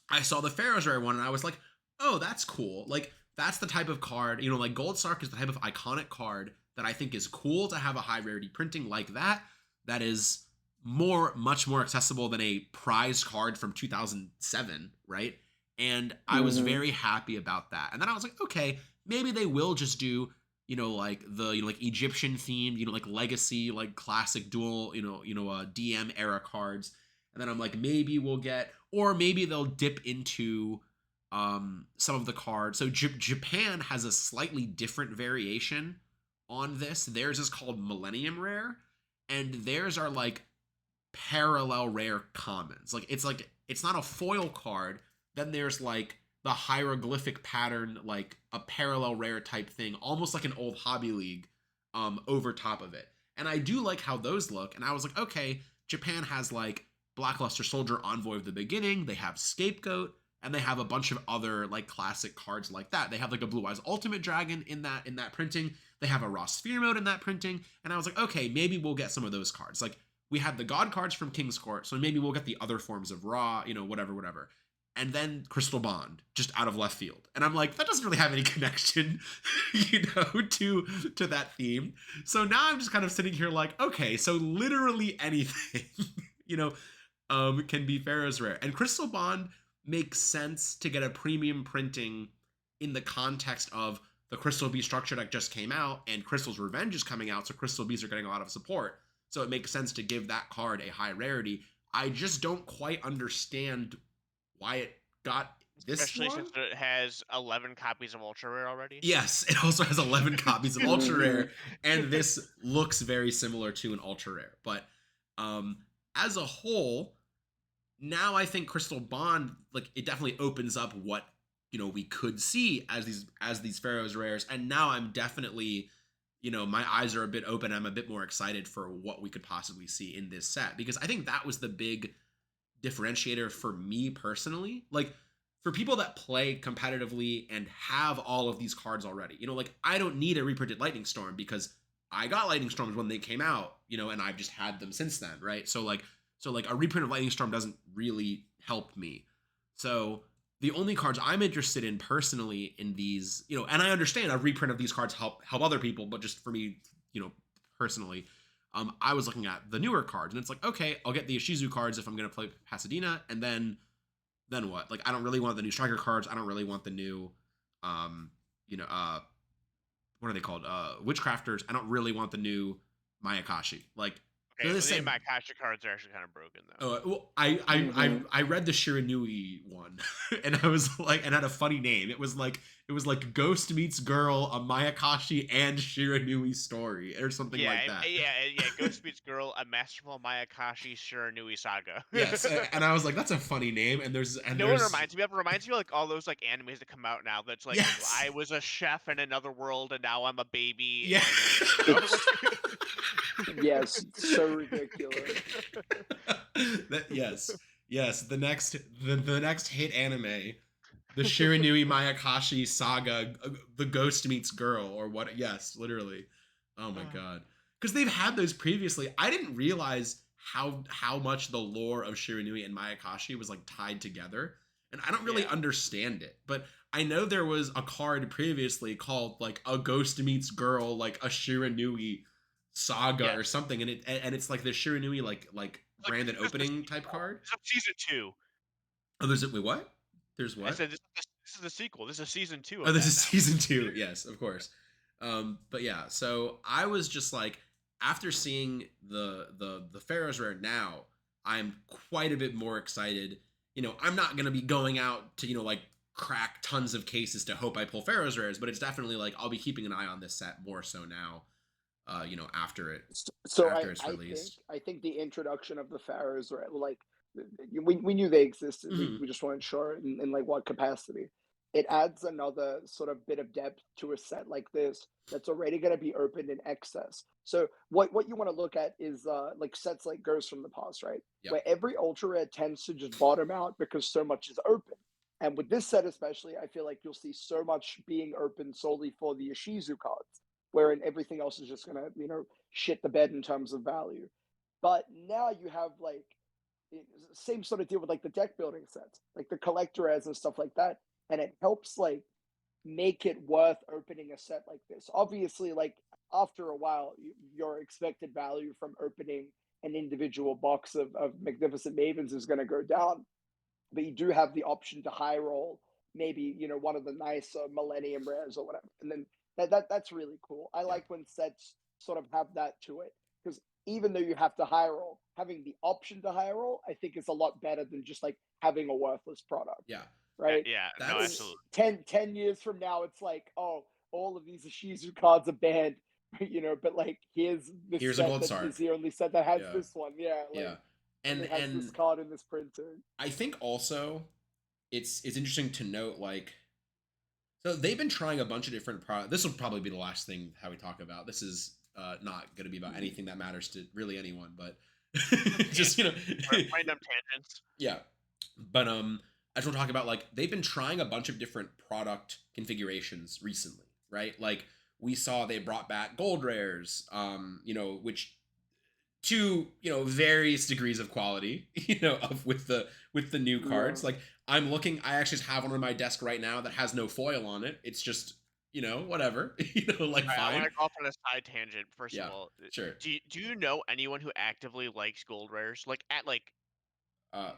S1: I saw the Pharaoh's Rare one, and I was like, oh, that's cool. Like that's the type of card, like Gold Sark is the type of iconic card that I think is cool to have a high rarity printing like that. That is much more accessible than a prize card from 2007, right? And I was
S2: Hmm.
S1: very happy about that. And then I was like, okay, maybe they will just do like the like Egyptian themed, like legacy, like classic dual, DM era cards. And then I'm like, maybe we'll get, or maybe they'll dip into some of the cards. So Japan has a slightly different variation on this. Theirs is called Millennium Rare, and theirs are like parallel rare commons. Like it's not a foil card. Then there's like the hieroglyphic pattern, like a parallel rare type thing, almost like an old Hobby League, over top of it. And I do like how those look. And I was like, okay, Japan has like Blackluster Soldier, Envoy of the Beginning. They have Scapegoat, and they have a bunch of other like classic cards like that. They have like a Blue Eyes Ultimate Dragon in that printing. They have a Raw Sphere Mode in that printing. And I was like, okay, maybe we'll get some of those cards. Like we had the God cards from King's Court, so maybe we'll get the other forms of Raw, whatever. And then Crystal Bond, just out of left field. And I'm like, that doesn't really have any connection, to that theme. So now I'm just kind of sitting here like, okay, so literally anything, can be Pharaoh's Rare. And Crystal Bond makes sense to get a premium printing in the context of the Crystal Bee structure deck just came out, and Crystal's Revenge is coming out, so Crystal Bees are getting a lot of support. So it makes sense to give that card a high rarity. I just don't quite understand why it got this
S3: Especially
S1: one.
S3: since it has 11 copies of Ultra Rare already.
S1: Yes, it also has 11 copies of Ultra
S2: Hmm.
S1: Rare, and this looks very similar to an Ultra Rare. But as a whole, now I think Crystal Bond, like, it definitely opens up what we could see as these Pharaoh's Rares, and now I'm definitely, my eyes are a bit open. I'm a bit more excited for what we could possibly see in this set, because I think that was the big differentiator for me personally. Like for people that play competitively and have all of these cards already, like I don't need a reprinted Lightning Storm because I got Lightning Storms when they came out, and I've just had them since then, right? So like a reprint of Lightning Storm doesn't really help me. So the only cards I'm interested in personally in these, and I understand a reprint of these cards help other people, but just for me, personally, I was looking at the newer cards, and it's like, okay, I'll get the Ishizu cards if I'm going to play Pasadena, and then what? Like, I don't really want the new Striker cards. I don't really want the new, um, you know, uh, what are they called? Witchcrafters. I don't really want the new Mayakashi. Like,
S3: Okay,
S1: they're the
S3: well, the
S1: same.
S3: Makashi cards are actually kind of broken though.
S1: Oh well, I read the Shiranui one, and I was like, and had a funny name. It was like Ghost meets Girl, a Mayakashi and Shiranui story, or something
S3: Yeah,
S1: like that.
S3: yeah. Ghost Beats Girl, a masterful Mayakashi Shiranui saga.
S1: Yes, and I was like, that's a funny name. And
S3: You know what it
S1: there's
S3: reminds me of? It reminds me of like all those like animes that come out now. That's like
S1: yes,
S3: I was a chef in another world and now I'm a baby,
S1: yeah.
S3: and then
S2: It's yes, so ridiculous.
S1: Yes. The next hit anime, the Shiranui Mayakashi saga, the Ghost meets Girl, or what? Yes, literally. Oh my god. Because they've had those previously. I didn't realize how much the lore of Shiranui and Mayakashi was like tied together, and I don't really
S3: yeah.
S1: understand it. But I know there was a card previously called like a Ghost meets Girl, like a Shiranui saga or
S3: Yes.
S1: something, and it's like the Shiranui like
S3: Like
S1: grand and
S3: this is the
S1: opening type
S3: sequel.
S1: card.
S3: This is season two.
S1: Oh, there's wait, what? There's
S3: I
S1: what?
S3: said this is the sequel. This is season two
S1: Oh,
S3: of
S1: this
S3: that
S1: is
S3: now.
S1: season two. Yes, of course. But yeah, so I was just like, after seeing the Pharaoh's Rare now, I'm quite a bit more excited. You know, I'm not going to be going out to, you know, like crack tons of cases to hope I pull Pharaoh's rares, but it's definitely like I'll be keeping an eye on this set more so now, you know,
S2: So
S1: after it's
S2: I think
S1: released.
S2: the introduction of the Pharaohs, right? Like we knew they existed.
S1: Mhm.
S2: We just weren't sure in like what capacity. It adds another sort of bit of depth to a set like this that's already going to be opened in excess. So what you want to look at is like sets like Ghosts from the Past, right?
S1: Yeah.
S2: Where every ultra rare tends to just bottom out because so much is open. And with this set especially, I feel like you'll see so much being open solely for the Ishizu cards, wherein everything else is just gonna, shit the bed in terms of value. But now you have like same sort of deal with like the deck building sets, like the collector as and stuff like that, and it helps like make it worth opening a set like this. Obviously, like after a while, your expected value from opening an individual box of Magnificent Mavens is going to go down, but you do have the option to high roll maybe one of the nice Millennium rares or whatever, and then that's really cool. I
S1: Yeah.
S2: like when sets sort of have that to it, because even though you have to high roll, having the option to high roll, I think is a lot better than just like having a worthless product,
S1: Yeah.
S2: right?
S3: Yeah, no,
S2: In
S1: That's
S3: absolutely.
S2: 10 years from now, it's like, oh, all of these Ishizu cards are banned, but like here's this
S1: here's a
S2: set
S1: gold
S2: that is
S1: sark.
S2: the only set that has
S1: Yeah.
S2: this one, yeah,
S1: Yeah.
S2: like
S1: And
S2: only has this card in this printing.
S1: I think also it's interesting to note, like, so they've been trying a bunch of different products. This will probably be the last thing how we talk about. This is not going to be about anything that matters to really anyone, but just
S3: Random tangents.
S1: yeah. But I just want to talk about, like, they've been trying a bunch of different product configurations recently, right? Like we saw they brought back gold rares, which to various degrees of quality, of with the new cards.
S2: Yeah.
S1: Like I'm looking, I actually have one on my desk right now that has no foil on it. It's just whatever, like
S3: All right, I want
S1: fine.
S3: to go off on a side tangent. First
S1: Yeah,
S3: of all,
S1: sure.
S3: do you know anyone who actively likes gold rares? Like at like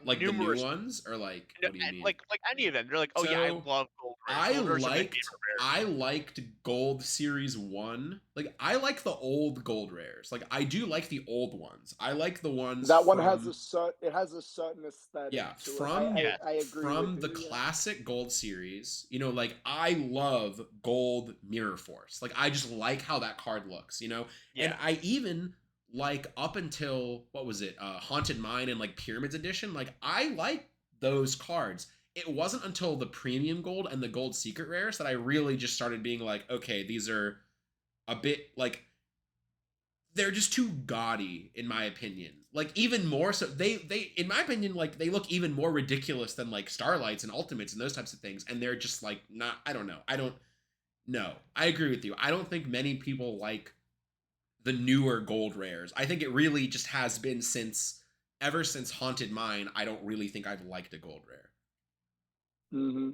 S1: Like the new
S3: numerous,
S1: ones, or like
S3: no,
S1: what do you mean?
S3: like any of them. They're like, oh yeah, I
S1: So
S3: love gold rares.
S1: I
S3: Gold rares are my
S1: liked
S3: favorite rares.
S1: I liked Gold Series 1. Like I like the old gold rares. Like I do like the old ones. I like the ones
S2: That one has
S1: from
S2: it has a certain aesthetic
S1: yeah,
S2: to it.
S1: from
S3: Yeah.
S2: I agree with
S1: the
S2: you. Yeah.
S1: classic Gold Series. Like I love Gold Mirror Force. Like I just like how that card looks.
S3: Yeah.
S1: And I even like up until what was it? Haunted Mine and like Pyramids Edition. Like I like those cards. It wasn't until the premium gold and the gold secret rares that I really just started being like, okay, these are a bit like they're just too gaudy in my opinion. Like even more so they in my opinion, like they look even more ridiculous than like Starlights and Ultimates and those types of things, and they're just like not, I don't know. I don't know. I agree with you. I don't think many people like the newer gold rares. I think it really just has been ever since Haunted Mine. I don't really think I've liked a gold rare.
S2: Mm-hmm.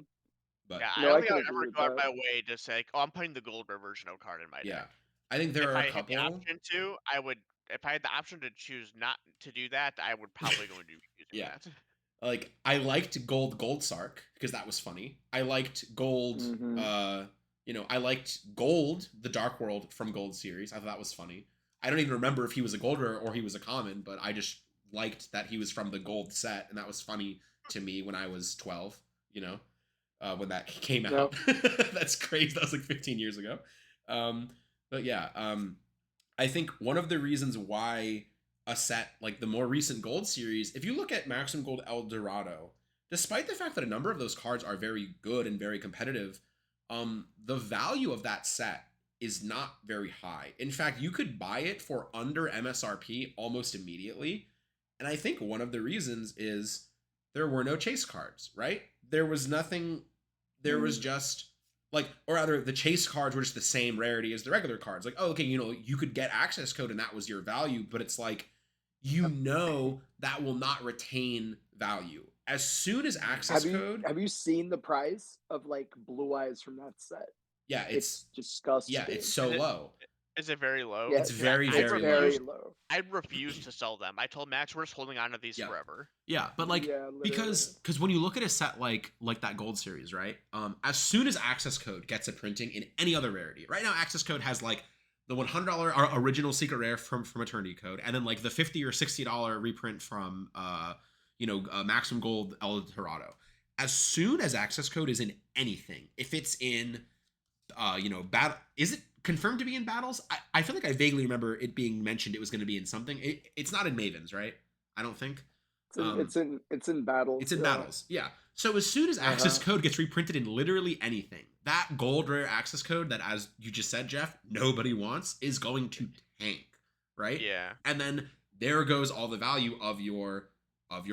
S1: But
S3: Yeah, I
S2: No,
S3: don't
S2: I
S3: think
S2: can
S3: I'll
S2: agree
S3: ever
S2: with
S3: go out
S2: that.
S3: my way to say, like, oh, I'm putting the gold rare version of a card in my
S1: yeah,
S3: deck.
S1: I think there
S3: If
S1: are a
S3: I had the
S1: couple.
S3: option to, I would. If I had the option to choose not to do that, I would probably go and do using
S1: Yeah.
S3: that.
S1: Like I liked Gold Sark because that was funny. I liked Gold.
S2: Mm-hmm.
S1: I liked Gold, the Dark World from Gold series. I thought that was funny. I don't even remember if he was a gold rare or he was a common, but I just liked that he was from the gold set, and that was funny to me when I was 12. When that came out.
S2: Yep.
S1: That's crazy. That was like 15 years ago. But yeah, I think one of the reasons why a set like the more recent gold series, if you look at Maximum Gold El Dorado, despite the fact that a number of those cards are very good and very competitive, the value of that set is not very high. In fact, you could buy it for under MSRP almost immediately. And I think one of the reasons is there were no chase cards, right? There was nothing, there was just like, or rather the chase cards were just the same rarity as the regular cards. Like, oh, okay, you could get access code and that was your value, but it's like, that will not retain value. As soon as access code.
S2: Have you seen the price of like Blue Eyes from that set?
S1: Yeah,
S2: It's disgusting.
S1: Yeah, it's so low.
S3: Is it very low?
S2: Yeah,
S1: It's very,
S3: I
S1: very
S3: refuse,
S1: low.
S3: I refuse to sell them. I told Max we're just holding on to these
S1: Yeah.
S3: forever.
S1: Yeah, but like because when you look at a set like that gold series, right? As soon as access code gets a printing in any other rarity, right now access code has like the $100 original secret rare from Eternity Code, and then like the $50 or $60 reprint from Maximum Gold El Dorado. As soon as access code is in anything, if it's in battle, is it confirmed to be in battles? I feel like I vaguely remember it being mentioned it was going to be in something. It's not in Mavens, right? I don't think.
S2: It's in battles.
S1: It's in battles, yeah. So as soon as access code gets reprinted in literally anything, that gold rare access code that, as you just said, Jeff, nobody wants, is going to tank, right?
S3: Yeah.
S1: And then there goes all the value of your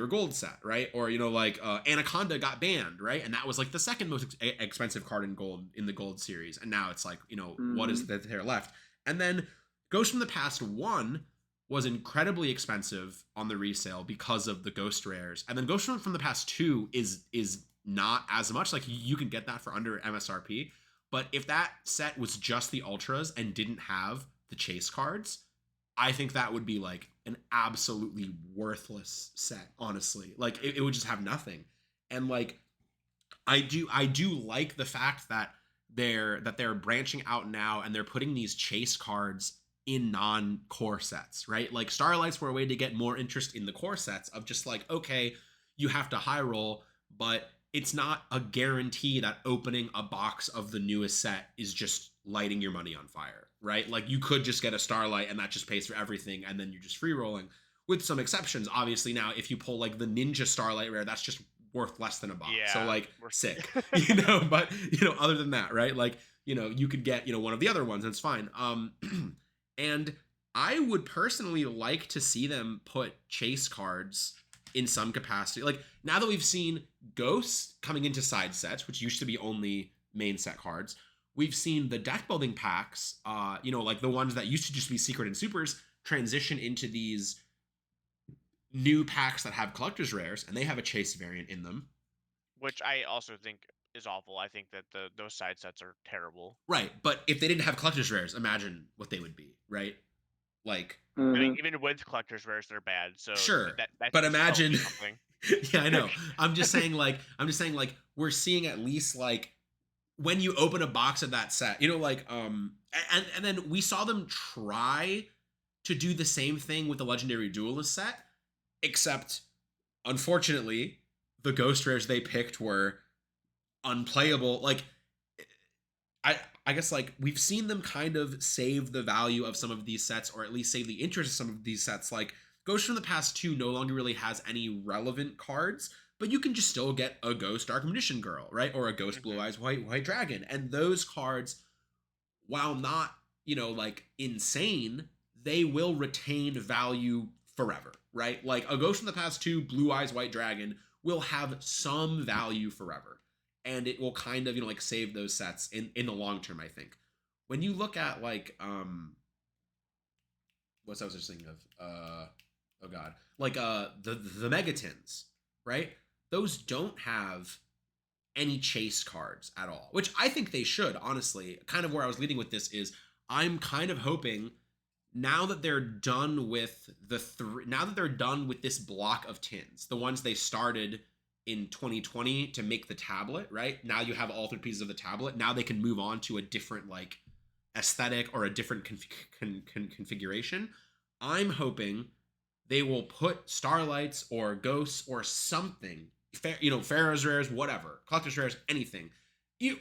S1: gold set, right? Or Anaconda got banned, right? And that was like the second most expensive card in the gold series, and now it's like, what is there left? And then Ghost from the Past 1 was incredibly expensive on the resale because of the ghost rares, and then Ghost from the Past 2 is not as much. Like, you can get that for under MSRP, but if that set was just the ultras and didn't have the chase cards, I think that would be like an absolutely worthless set, honestly. Like, it would just have nothing. And like, I do like the fact that they're branching out now and they're putting these chase cards in non-core sets, right? Like, Starlights were a way to get more interest in the core sets of just like, okay, you have to high roll, but it's not a guarantee that opening a box of the newest set is just lighting your money on fire, right? Like, you could just get a Starlight and that just pays for everything, and then you're just free rolling, with some exceptions. Obviously, now if you pull like the Ninja Starlight rare, that's just worth less than a box.
S3: Yeah,
S1: so like,
S3: we're
S1: sick, but other than that, right? Like, you could get, one of the other ones, and it's fine. And I would personally like to see them put chase cards in some capacity. Like, now that we've seen Ghosts coming into side sets, which used to be only main set cards, we've seen the deck building packs, like the ones that used to just be secret and supers, transition into these new packs that have collector's rares, and they have a chase variant in them.
S3: Which I also think is awful. I think that those side sets are terrible.
S1: Right, but if they didn't have collector's rares, imagine what they would be, right? Like,
S3: I mean, even with collector's rares, they're bad. So
S1: sure,
S3: that's
S1: but imagine
S3: something.
S1: Yeah, I know. I'm just saying like we're seeing at least like when you open a box of that set, and then we saw them try to do the same thing with the Legendary Duelist set, except unfortunately the ghost rares they picked were unplayable. Like, I guess like we've seen them kind of save the value of some of these sets, or at least save the interest of some of these sets. Like, Ghost from the Past 2 no longer really has any relevant cards, but you can just still get a Ghost Dark Magician Girl, right? Or a Ghost Blue Eyes White Dragon. And those cards, while not, like insane, they will retain value forever, right? Like, a Ghost from the Past 2 Blue Eyes White Dragon will have some value forever. And it will kind of, like save those sets in the long term, I think. When you look at like, what's I was just thinking of? Oh God. Like the Megatins, right? Those don't have any chase cards at all, which I think they should, honestly. Kind of where I was leading with this is I'm kind of hoping now that they're done with now that they're done with this block of tins, the ones they started in 2020 to make the tablet, right? Now you have all 3 pieces of the tablet. Now they can move on to a different like aesthetic or a different configuration. I'm hoping they will put Starlights or Ghosts or something, Pharaoh's rares, whatever, collector's rares, anything,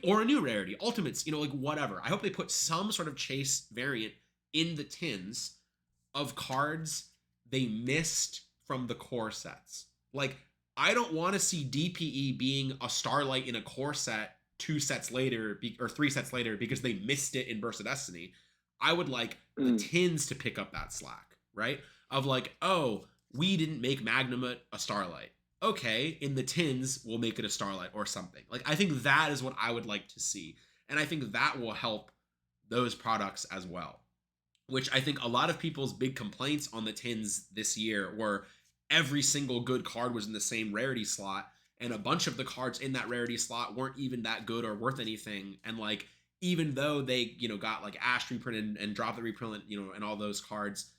S1: or a new rarity, Ultimates, like whatever. I hope they put some sort of chase variant in the tins of cards they missed from the core sets. Like, I don't want to see DPE being a Starlight in a core set 2 sets later or 3 sets later because they missed it in Burst of Destiny. I would like the tins to pick up that slack, right? Of like, oh, we didn't make Magnum a Starlight. Okay, in the tins, we'll make it a Starlight or something. Like, I think that is what I would like to see. And I think that will help those products as well. Which I think a lot of people's big complaints on the tins this year were every single good card was in the same rarity slot, and a bunch of the cards in that rarity slot weren't even that good or worth anything. And like, even though they, got like Ash reprint and Drop the reprint, and all those cards,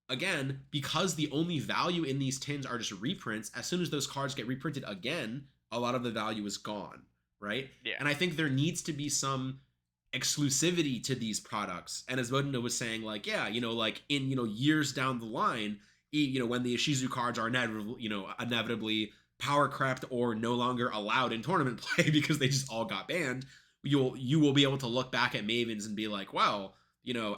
S1: again, because the only value in these tins are just reprints, as soon as those cards get reprinted again, a lot of the value is gone, right?
S3: Yeah.
S1: And I think there needs to be some exclusivity to these products. And as Bohdan was saying, like, yeah, like in, years down the line, when the Ishizu cards are inevitably power crept or no longer allowed in tournament play because they just all got banned, you will be able to look back at Mavens and be like, well,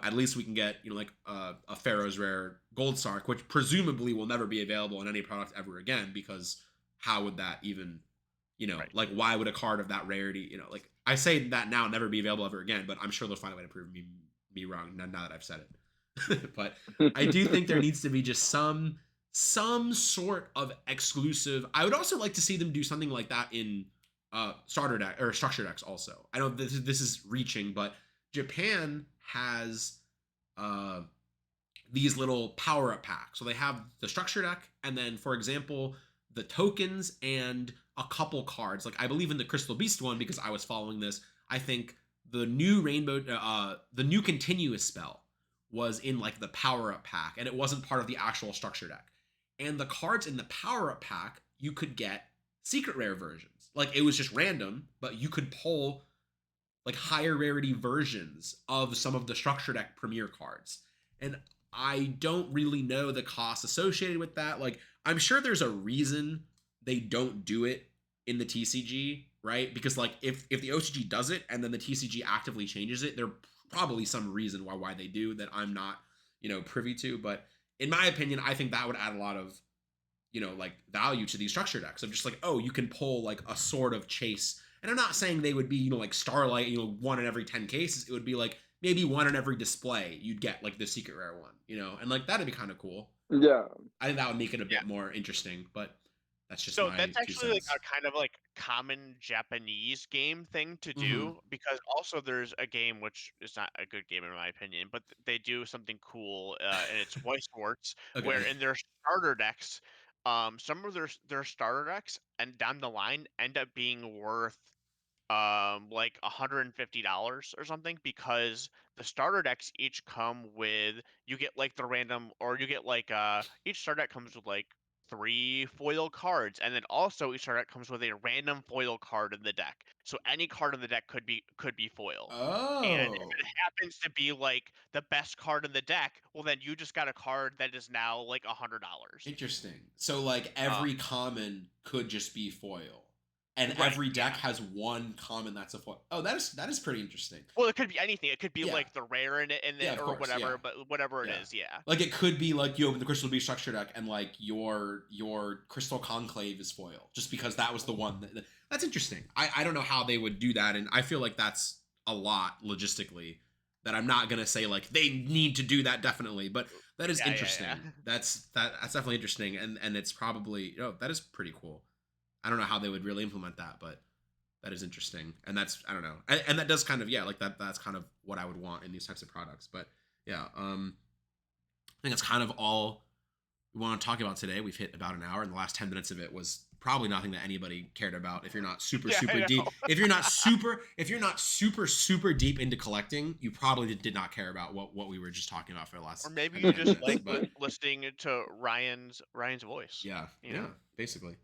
S1: at least we can get, like a Pharaoh's Rare Gold Sark, which presumably will never be available in any product ever again, because how would that even,
S3: Right.
S1: like, why would a card of that rarity, like, I say that now, never be available ever again, but I'm sure they'll find a way to prove me wrong now that I've said it. But I do think there needs to be just some sort of exclusive. I would also like to see them do something like that in starter deck or structure decks also. I know this is reaching, but Japan has these little power up packs. So they have the structure deck, and then, for example, the tokens and a couple cards. Like, I believe in the Crystal Beast one, because I was following this. I think the new the new continuous spell was in like the power up pack, and it wasn't part of the actual structure deck. And the cards in the power up pack, you could get secret rare versions. Like, it was just random, but you could pull like higher rarity versions of some of the structure deck premier cards. And I don't really know the cost associated with that. Like, I'm sure there's a reason they don't do it in the TCG, right? Because like if the OCG does it and then the TCG actively changes it, there's probably some reason why they do that I'm not, privy to. But in my opinion, I think that would add a lot of, like value to these structure decks of just like, oh, you can pull like a sort of chase. And I'm not saying they would be, like Starlight, one in every 10 cases. It would be like maybe one in every display you'd get like the secret rare one, and like that'd be kind of cool.
S2: Yeah.
S1: I think that would make it a bit more interesting, but that's just
S3: So
S1: my
S3: that's
S1: 2
S3: actually like
S1: cents.
S3: a kind of like common Japanese game thing to
S1: Mm-hmm.
S3: do, because also there's a game which is not a good game in my opinion, but they do something cool, and it's YCS, where
S1: Okay.
S3: in their starter decks, some of their starter decks and down the line end up being worth like $150 or something, because the starter decks each come with, you get like the random, or you get like each starter deck comes with like 3 foil cards, and then also each starter deck comes with a random foil card in the deck, so any card in the deck could be foil. And if
S1: Oh,
S3: it happens to be like the best card in the deck, well then you just got a card that is now like $100.
S1: interesting. So like
S3: um
S1: every common could just be foil, and
S3: right,
S1: every deck
S3: yeah.
S1: has one common that's a foil. Oh, that is pretty interesting.
S3: Well, it could be anything. It could be
S1: Yeah.
S3: like the rare in it,
S1: Yeah, of
S3: or
S1: course. Yeah.
S3: whatever, but whatever it
S1: Yeah.
S3: is, yeah.
S1: Like, it could be like you open the Crystal Beast structure deck and like your Crystal Conclave is foil, just because that was the one that's interesting. I don't know how they would do that, and I feel like that's a lot logistically, that I'm not gonna say like they need to do that definitely, but that is
S3: Yeah, yeah,
S1: interesting.
S3: yeah.
S1: That's definitely interesting, and it's probably, that is pretty cool. I don't know how they would really implement that, but that is interesting, and that's, I don't know, and that does kind of, yeah, like that's kind of what I would want in these types of products. But yeah, I think that's kind of all we want to talk about today. We've hit about an hour, and the last 10 minutes of it was probably nothing that anybody cared about. If you're not super
S3: Yeah, I
S1: super deep,
S3: know.
S1: if you're not super deep into collecting, you probably did not care about what we were just talking about for the
S3: Or
S1: last
S3: maybe
S1: 10
S3: you
S1: 10
S3: just
S1: minutes.
S3: like
S1: But
S3: listening to Ryan's voice,
S1: yeah,
S3: you
S1: yeah,
S3: know?
S1: basically.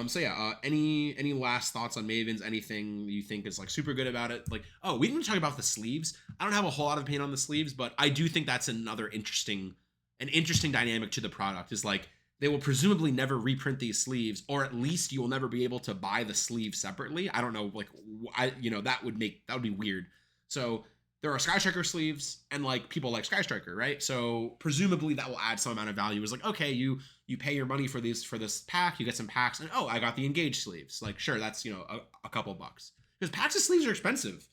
S1: So yeah, any last thoughts on Mavens? Anything you think is like super good about it? Like, oh, we didn't talk about the sleeves. I don't have a whole lot of opinion on the sleeves, but I do think that's another interesting dynamic to the product. Is like, they will presumably never reprint these sleeves, or at least you will never be able to buy the sleeve separately. I don't know, like, that would be weird. So there are Sky Striker sleeves, and like people like Sky Striker, right? So presumably that will add some amount of value. Is like, okay, you pay your money for this pack, you get some packs, and oh, I got the engaged sleeves. Like, sure, that's, a couple bucks, because packs of sleeves are expensive,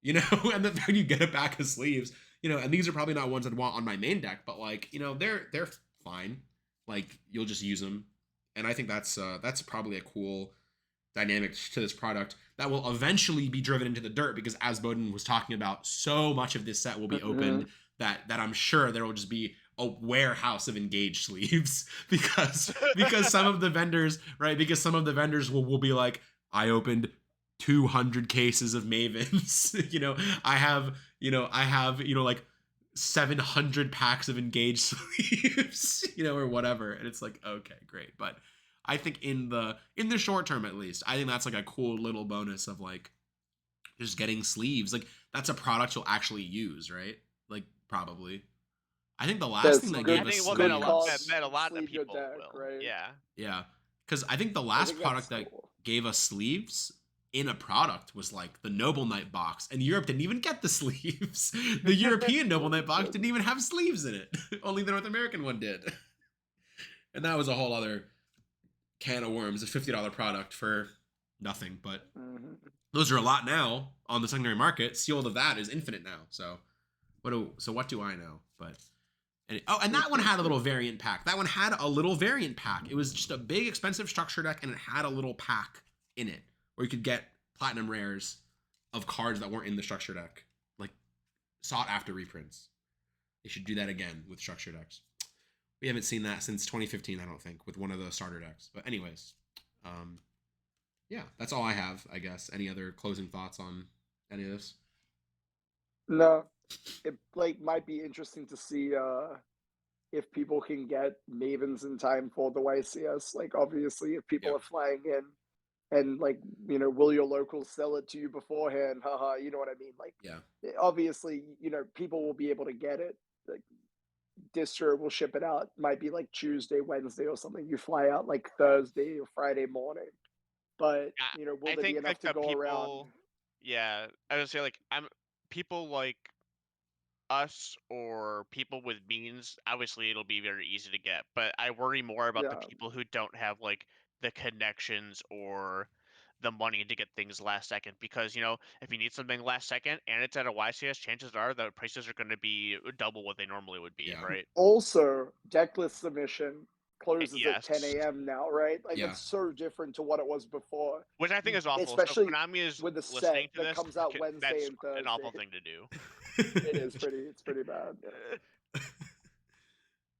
S1: and the fact you get a pack of sleeves, and these are probably not ones I'd want on my main deck, but like, they're fine. Like, you'll just use them, and I think that's probably a cool dynamic to this product that will eventually be driven into the dirt, because as Bohdan was talking about, so much of this set will be opened that I'm sure there will just be a warehouse of engaged sleeves because some of the vendors, right? Because some of the vendors will be like, I opened 200 cases of Mavens. I have like 700 packs of engaged sleeves, or whatever. And it's like, okay, great. But I think in the short term, at least, I think that's like a cool little bonus of like, just getting sleeves. Like, that's a product you'll actually use, right? Like, probably. I think the last thing that gave us
S2: good
S1: sleeves.
S3: Met a lot of
S2: sleeve your
S3: people
S2: deck,
S3: will.
S2: right?
S3: Yeah.
S1: Because I think the
S2: I
S1: last
S2: think
S1: product
S2: that's
S1: that
S2: cool.
S1: gave us sleeves in a product was like the Noble Knight box, and Europe didn't even get the sleeves. The European Noble Knight box didn't even have sleeves in it. Only the North American one did. And that was a whole other can of worms, a $50 product for nothing. But those are a lot now on the secondary market. Sealed of that is infinite now. So what do I know? But and that one had a little variant pack. That one had a little variant pack. It was just a big expensive structure deck, and it had a little pack in it where you could get platinum rares of cards that weren't in the structure deck, like sought after reprints. They should do that again with structure decks. We haven't seen that since 2015, I don't think, with one of the starter decks. But anyways, yeah, that's all I have, I guess. Any other closing thoughts on any of this?
S2: No, it might be interesting to see if people can get Mavens in time for the YCS. Like, obviously, if people are flying in, and will your locals sell it to you beforehand? Haha, you know what I mean? Like, obviously, people will be able to get it. Like, distro will ship it out. Might be like Tuesday, Wednesday, or something. You fly out like Thursday or Friday morning. But will there be enough to go around?
S3: Yeah, I would say people like us or people with means. Obviously, it'll be very easy to get, but I worry more about the people who don't have the connections or the money to get things last second. Because if you need something last second and it's at a YCS, chances are the prices are going to be double what they normally would be, right?
S2: Also, decklist submission closes at 10
S3: Yes.
S2: a.m. now, right? Like, it's so different to what it was before.
S3: Which I think is awful.
S2: Especially
S3: so Konami is
S2: with the
S3: listening
S2: set
S3: to
S2: that
S3: this.
S2: comes out Wednesday
S3: That's
S2: and Thursday.
S3: an awful thing to do.
S2: It's pretty bad.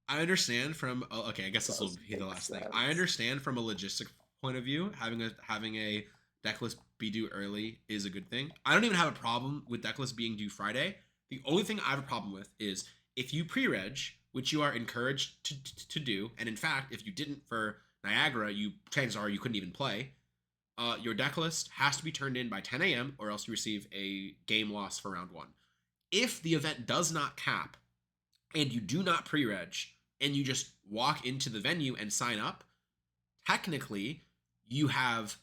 S1: I understand from okay, I guess this will be the last thing. I understand from a logistic point of view, having a deck list be due early is a good thing. I don't even have a problem with deck list being due Friday. The only thing I have a problem with is if you pre-reg, which you are encouraged to do, and in fact, if you didn't for Niagara, chances are you couldn't even play. Your deck list has to be turned in by 10 a.m. or else you receive a game loss for round 1. If the event does not cap and you do not pre-reg and you just walk into the venue and sign up, technically you have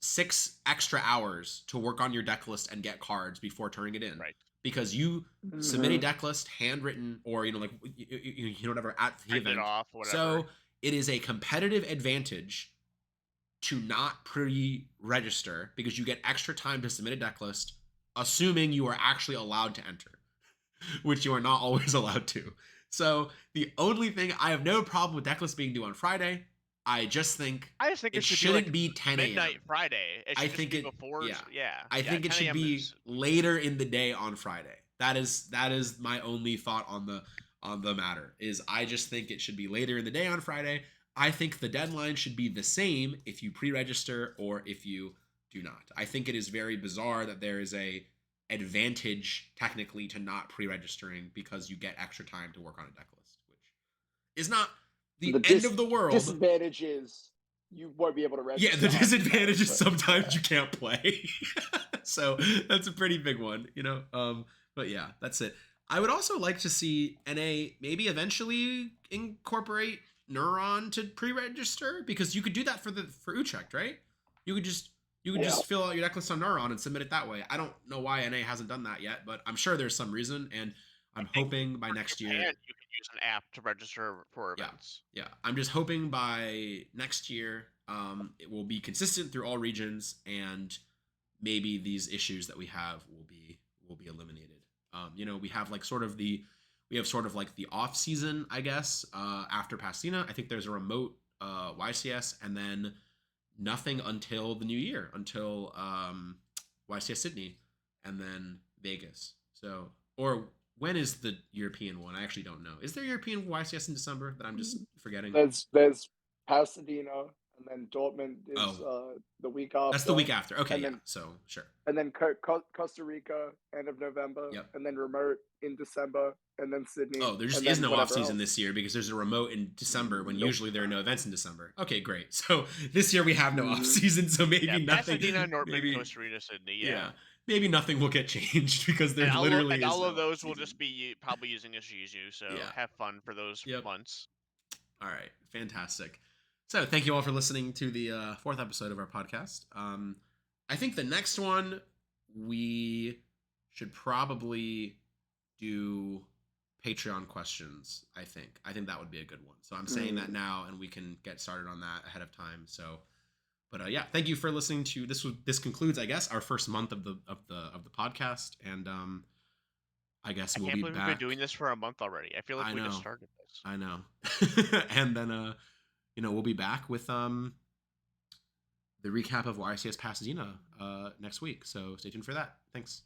S1: 6 extra hours to work on your deck list and get cards before turning it in.
S3: Right.
S1: Because you submit a deck list handwritten or, whatever at the event.
S3: Off, whatever.
S1: So it is a competitive advantage to not pre-register because you get extra time to submit a deck list, assuming you are actually allowed to enter, which you are not always allowed to. So the only thing, I have no problem with deck list being due on Friday. I just think it shouldn't be 10 a.m.
S3: Midnight Friday. It should just be before.
S1: I think it should be later in the day on Friday. That is my only thought on the matter. Is I just think it should be later in the day on Friday. I think the deadline should be the same if you pre-register or if you do not. I think it is very bizarre that there is a advantage technically to not pre-registering because you get extra time to work on a deck list, which is not the end of the world.
S2: Disadvantage is you won't be able to register.
S1: Yeah, the disadvantage is sometimes you can't play. So that's a pretty big one, but yeah, that's it. I would also like to see NA maybe eventually incorporate Neuron to pre-register, because you could do that for Utrecht, right? You could just fill out your deck list on Neuron and submit it that way. I don't know why NA hasn't done that yet, but I'm sure there's some reason, and I'm hoping by next year.
S3: And you can use an app to register for events.
S1: Yeah. I'm just hoping by next year, it will be consistent through all regions, and maybe these issues that we have will be eliminated. We have sort of like the off season, I guess, after Pasadena. I think there's a remote YCS, and then nothing until the new year, until YCS Sydney, and then Vegas. So, or when is the European one? I actually don't know. Is there European YCS in December that I'm just forgetting?
S2: There's Pasadena, and then Dortmund is the week after.
S1: That's the week after. Okay, so sure.
S2: And then Costa Rica, end of November.
S1: Yep.
S2: And then remote in December, and then Sydney.
S1: Oh, there just is no off season this year because there's a remote in December when usually there are no events in December. Okay, great. So this year we have no off season, so maybe nothing.
S3: Pasadena, Dortmund, Costa Rica, Sydney. Yeah.
S1: maybe nothing will get changed because there
S3: And
S1: literally is
S3: all
S1: no
S3: of those will
S1: season.
S3: just be probably using a Shizu, so
S1: Yeah.
S3: have fun for those
S1: Yep.
S3: months.
S1: All right, fantastic. So thank you all for listening to the fourth episode of our podcast. I think the next one we should probably do Patreon questions. I think that would be a good one. So I'm saying that now, and we can get started on that ahead of time. So, but yeah, thank you for listening to this. This concludes, I guess, our first month of the podcast, and I guess we'll be
S3: We've been
S1: back.
S3: doing this for a month already. I feel like we just started this.
S1: I know. And then we'll be back with the recap of YCS Pasadena next week. So stay tuned for that. Thanks.